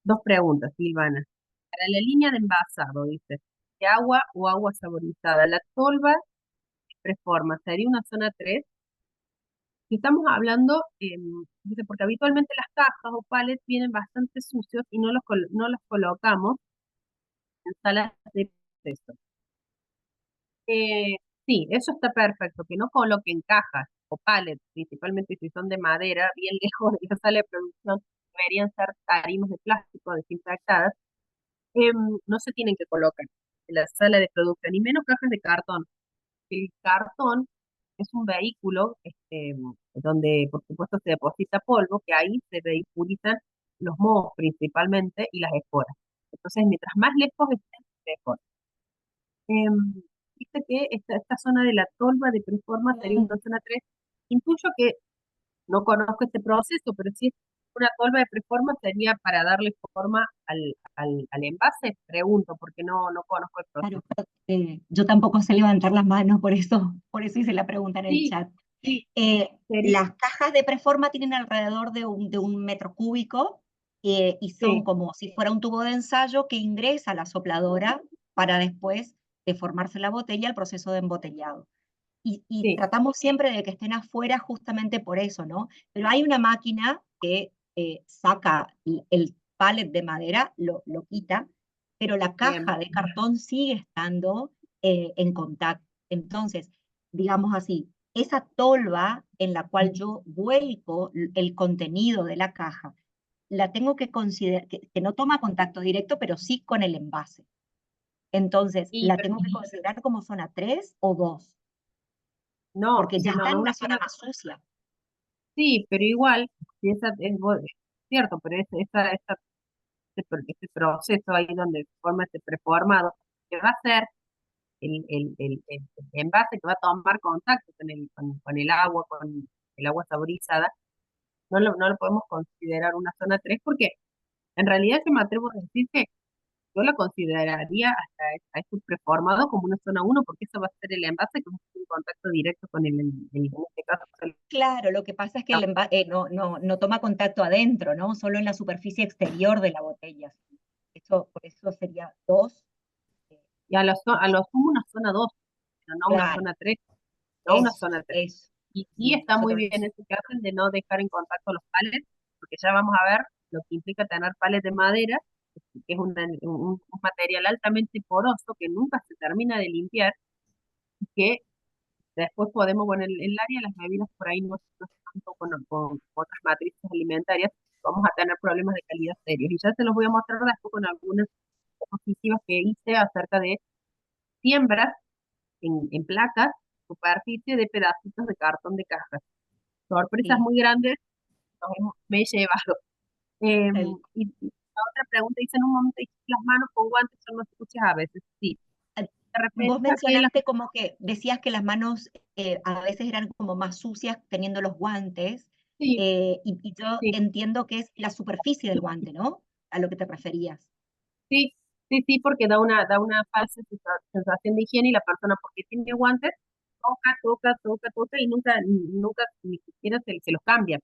Speaker 2: Dos preguntas, Silvana. Para la línea de envasado, dice, ¿de agua o agua saborizada? La tolva preforma, ¿sería una zona 3? Si estamos hablando, dice, porque habitualmente las cajas o palets vienen bastante sucios y no los colocamos en salas de proceso. Sí, eso está perfecto, que no coloquen cajas o pallets, principalmente si son de madera, bien lejos de la sala de producción, deberían ser tarimas de plástico desinfectadas, no se tienen que colocar en la sala de producción, ni menos cajas de cartón. El cartón es un vehículo donde, por supuesto, se deposita polvo, que ahí se vehiculizan los mohos principalmente y las esporas. Entonces, mientras más lejos estén, mejor. Dice que esta zona de la tolva de Preforma sería una zona 3. Intuyo que no conozco este proceso, pero si es Una tolva de preforma sería para darle forma al envase, pregunto, porque no conozco el
Speaker 7: Claro,
Speaker 2: proceso.
Speaker 7: yo tampoco sé levantar las manos, por eso hice la pregunta en el
Speaker 2: Sí,
Speaker 7: chat.
Speaker 2: sí, sería,
Speaker 7: Las cajas de preforma tienen alrededor de un metro cúbico y son
Speaker 2: sí,
Speaker 7: como si fuera un tubo de ensayo que ingresa a la sopladora para después de formarse la botella el proceso de embotellado. Y
Speaker 2: sí,
Speaker 7: tratamos siempre de que estén afuera justamente por eso, ¿no? Pero hay una máquina que saca el pallet de madera, lo quita, pero la
Speaker 2: bien.
Speaker 7: caja de cartón sigue estando en contacto. Entonces, digamos así, esa tolva en la cual yo vuelco el contenido de la caja, la tengo que considerar, que no toma contacto directo, pero sí con el envase. Entonces,
Speaker 2: Y,
Speaker 7: la
Speaker 2: pero
Speaker 7: tengo que considerar como zona 3 o 2
Speaker 2: no,
Speaker 7: porque ya
Speaker 2: no,
Speaker 7: está en
Speaker 2: no
Speaker 7: una
Speaker 2: una
Speaker 7: zona
Speaker 2: zona,
Speaker 7: más sucia.
Speaker 2: sí, pero igual, si esa es cierto, pero este proceso ahí donde se forma este preformado, que va a ser el envase que va a tomar contacto con el agua, con el agua saborizada, no lo podemos considerar una zona 3 porque en realidad yo me atrevo a decir que yo la consideraría hasta a este preformado como una zona 1 porque eso va a ser el envase que va a estar en contacto directo con en este caso,
Speaker 7: Claro, lo que pasa es que no toma contacto adentro, ¿no? Solo en la superficie exterior de la botella. Por eso sería 2.
Speaker 2: y a lo sumo una zona 2 pero no una
Speaker 7: Claro,
Speaker 2: zona 3 no una
Speaker 7: eso,
Speaker 2: zona 3.
Speaker 7: eso.
Speaker 2: Y sí
Speaker 7: Bien,
Speaker 2: está muy
Speaker 7: nosotros,
Speaker 2: bien eso que hacen de no dejar en contacto los palets, porque ya vamos a ver lo que implica tener palets de madera, que es un material altamente poroso que nunca se termina de limpiar, y que después podemos, bueno, el área de las bebidas por ahí no es tanto con otras matrices alimentarias, vamos a tener problemas de calidad serios. Y ya se los voy a mostrar después con algunas diapositivas que hice acerca de siembras en placas, superficie de pedacitos de cartón de cajas. Sorpresas
Speaker 7: sí,
Speaker 2: muy grandes me he llevado.
Speaker 7: el-
Speaker 2: Y la otra pregunta dice en un momento, dice, las manos con guantes son más sucias a veces. Sí,
Speaker 7: eh,
Speaker 2: se
Speaker 7: vos
Speaker 2: refería a que las,
Speaker 7: mencionaste como que decías que las manos a veces eran como más sucias teniendo los guantes,
Speaker 2: sí,
Speaker 7: y yo
Speaker 2: sí,
Speaker 7: entiendo que es la superficie del guante, ¿no? A lo que te referías.
Speaker 2: sí, sí, porque da una falsa sensación de higiene y la persona porque tiene guantes, toca y nunca ni siquiera se los cambia.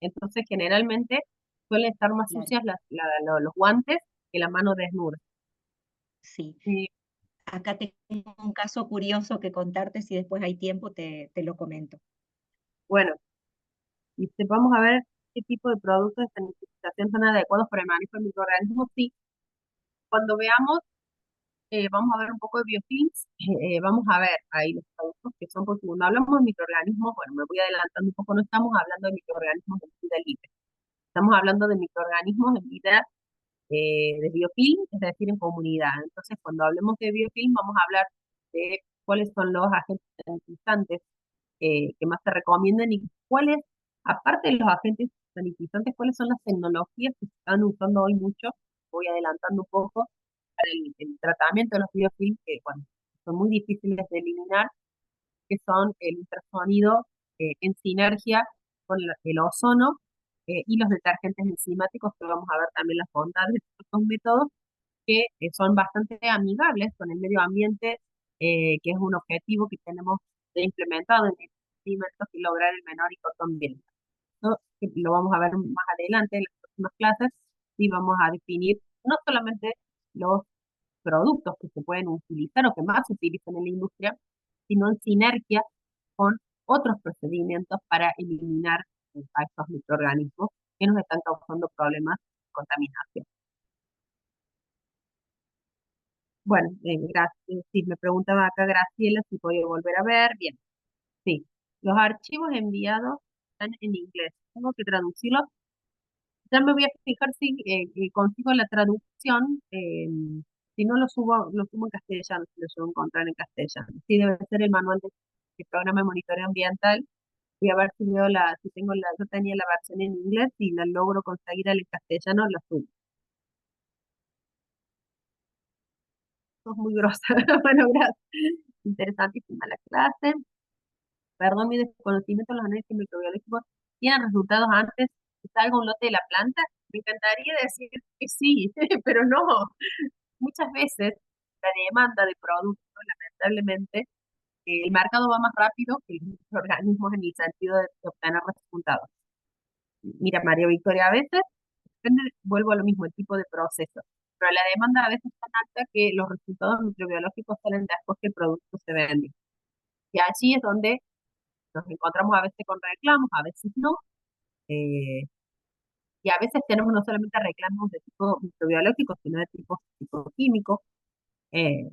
Speaker 2: Entonces, generalmente suelen estar más
Speaker 7: Claro,
Speaker 2: sucias los guantes que la mano desnuda.
Speaker 7: sí.
Speaker 2: Sí,
Speaker 7: Acá tengo un caso curioso que contarte, si después hay tiempo te lo comento.
Speaker 2: bueno, vamos a ver qué tipo de productos de sanitización son adecuados para el manejo de microorganismos. Sí, cuando veamos, vamos a ver un poco de biofilms, vamos a ver ahí los productos que son, porque cuando hablamos de microorganismos, bueno, me voy adelantando un poco, no estamos hablando de microorganismos de vida libre, estamos hablando de microorganismos de vida de biofilm, es decir, en comunidad. Entonces, cuando hablemos de biofilm, vamos a hablar de cuáles son los agentes sanitizantes que más se recomiendan y cuáles, aparte de los agentes sanitizantes, cuáles son las tecnologías que se están usando hoy mucho. Voy adelantando un poco para el tratamiento de los biofilms, que bueno, son muy difíciles de eliminar, que son el ultrasonido en sinergia con el ozono y los detergentes enzimáticos, que vamos a ver también las bondades de estos métodos, que son bastante amigables con el medio ambiente, que es un objetivo que tenemos implementado en el centímetros y lograr el menor impacto ambiental. ¿No? Que lo vamos a ver más adelante en las próximas clases y vamos a definir no solamente los productos que se pueden utilizar o que más se utilizan en la industria, sino en sinergia con otros procedimientos para eliminar a estos microorganismos que nos están causando problemas de contaminación. Bueno, gracias. Sí, me preguntaba acá Graciela si podía volver a ver. Bien, sí. Los archivos enviados están en inglés. Tengo que traducirlos. Ya me voy a fijar si consigo la traducción. Si no lo subo en castellano, si lo subo a encontrar en castellano. Sí, debe ser el manual de programa de monitoreo ambiental. Voy a ver si yo tenía la versión en inglés y la logro conseguir al castellano, lo subo. Sos muy grosa. Bueno, gracias. Interesantísima la clase. Perdón mi desconocimiento, los análisis microbiológicos tienen resultados antes salga un lote de la planta, me encantaría decir que sí, pero no. Muchas veces la demanda de productos, lamentablemente, el mercado va más rápido que los organismos en el sentido de obtener resultados. Mira, María Victoria, a veces depende, vuelvo a lo mismo, el tipo de proceso, pero la demanda a veces es tan alta que los resultados microbiológicos salen después que el producto se vende. Y allí es donde nos encontramos a veces con reclamos, a veces no, eh, y a veces tenemos no solamente reclamos de tipo microbiológico, sino de tipo químico. Eh,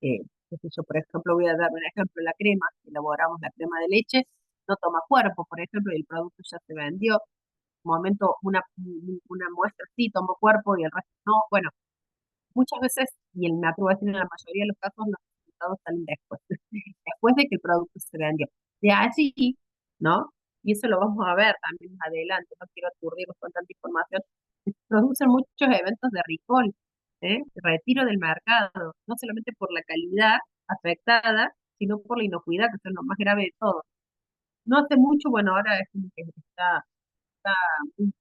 Speaker 2: qué sé yo, por ejemplo, voy a dar un ejemplo, la crema, elaboramos la crema de leche, no toma cuerpo, por ejemplo, y el producto ya se vendió. Un momento, una muestra sí tomó cuerpo y el resto no. Bueno, muchas veces, y me atrevo a decir en la mayoría de los casos, los resultados salen después, después de que el producto se vendió. De allí, ¿no? Y eso lo vamos a ver también más adelante, no quiero aturdirlos con tanta información, se producen muchos eventos de recall, retiro del mercado, no solamente por la calidad afectada, sino por la inocuidad, que es lo más grave de todo. No hace mucho, bueno, ahora es como que está muy,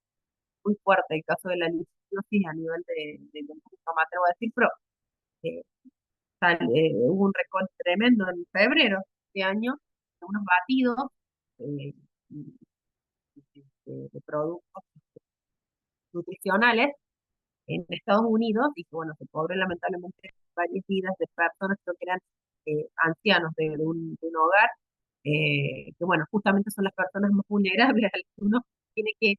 Speaker 2: muy fuerte el caso de la listeriosis a nivel de no me atrevo a decir, pero eh, hubo un récord tremendo en febrero de este año, de unos batidos eh, de productos nutricionales en Estados Unidos y que, bueno, se cobró lamentablemente varias vidas de personas, creo que eran ancianos de un hogar, que, bueno, justamente son las personas más vulnerables a las que uno tiene que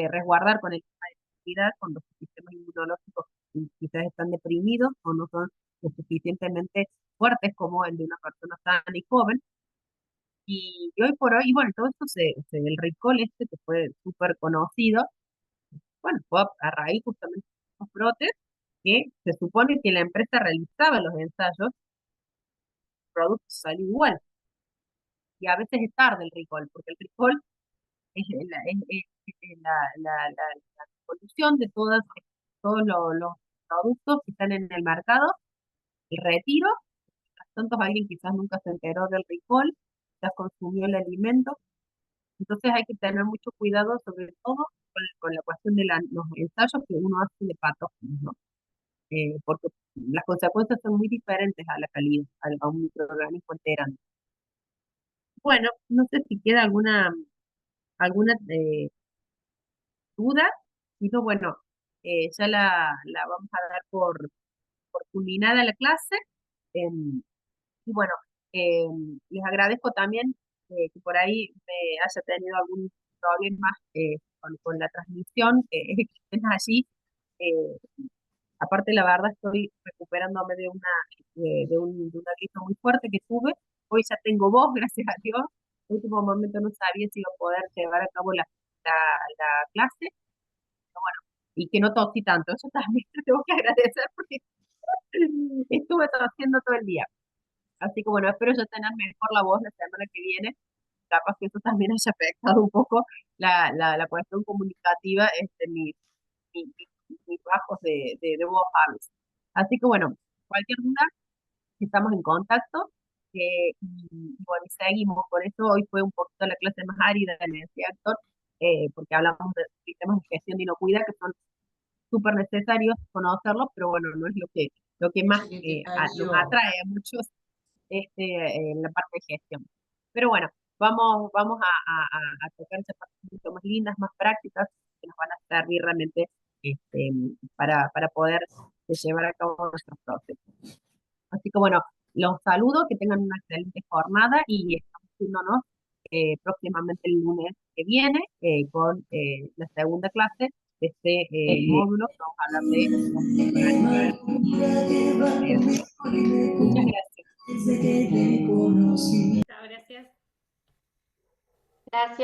Speaker 2: resguardar con el tema de inmunidad, cuando sus sistemas inmunológicos quizás están deprimidos o no son lo suficientemente fuertes como el de una persona sana y joven. Y hoy por hoy, bueno, todo esto el recall que fue súper conocido, bueno, fue a raíz justamente de estos brotes que se supone que la empresa realizaba los ensayos, el producto salió igual. Y a veces es tarde el recall, porque el recall es la solución de todos los productos que están en el mercado, el retiro, tanto alguien quizás nunca se enteró del recall, ya consumió el alimento, entonces hay que tener mucho cuidado, sobre todo con la cuestión de los ensayos que uno hace de patógenos, ¿no? Porque las consecuencias son muy diferentes a la calidad, a un microorganismo enterante. Bueno, no sé si queda alguna duda, si no, bueno, ya la vamos a dar por culminada la clase. Y bueno, les agradezco también que por ahí me haya tenido algún problema con la transmisión, que estén allí. Eh, Aparte, la verdad, estoy recuperándome de una gripe muy fuerte que tuve. Hoy ya tengo voz, gracias a Dios. En último momento no sabía si iba a poder llevar a cabo la clase. Pero bueno, y que no tosí tanto. Eso también te tengo que agradecer porque estuve tosiendo todo el día. Así que bueno, espero ya tener mejor la voz la semana que viene. Capaz que eso también haya afectado un poco la cuestión comunicativa, mis bajos de voz a veces. Así que bueno, cualquier duda, estamos en contacto. Y bueno, y seguimos. Por eso hoy fue un poquito la clase más árida, le decía Héctor, porque hablamos de sistemas de gestión de inocuidad que son súper necesarios conocerlos, pero bueno, no es lo que más nos atrae a muchos en la parte de gestión. Pero bueno, vamos a tocar esas partes mucho más lindas, más prácticas, que nos van a servir realmente para poder llevar a cabo nuestros procesos. Así que bueno, los saludo, que tengan una excelente jornada y estamos viéndonos próximamente el lunes que viene con la segunda clase de este módulo que vamos a hablar de... Muchas gracias.
Speaker 3: Gracias.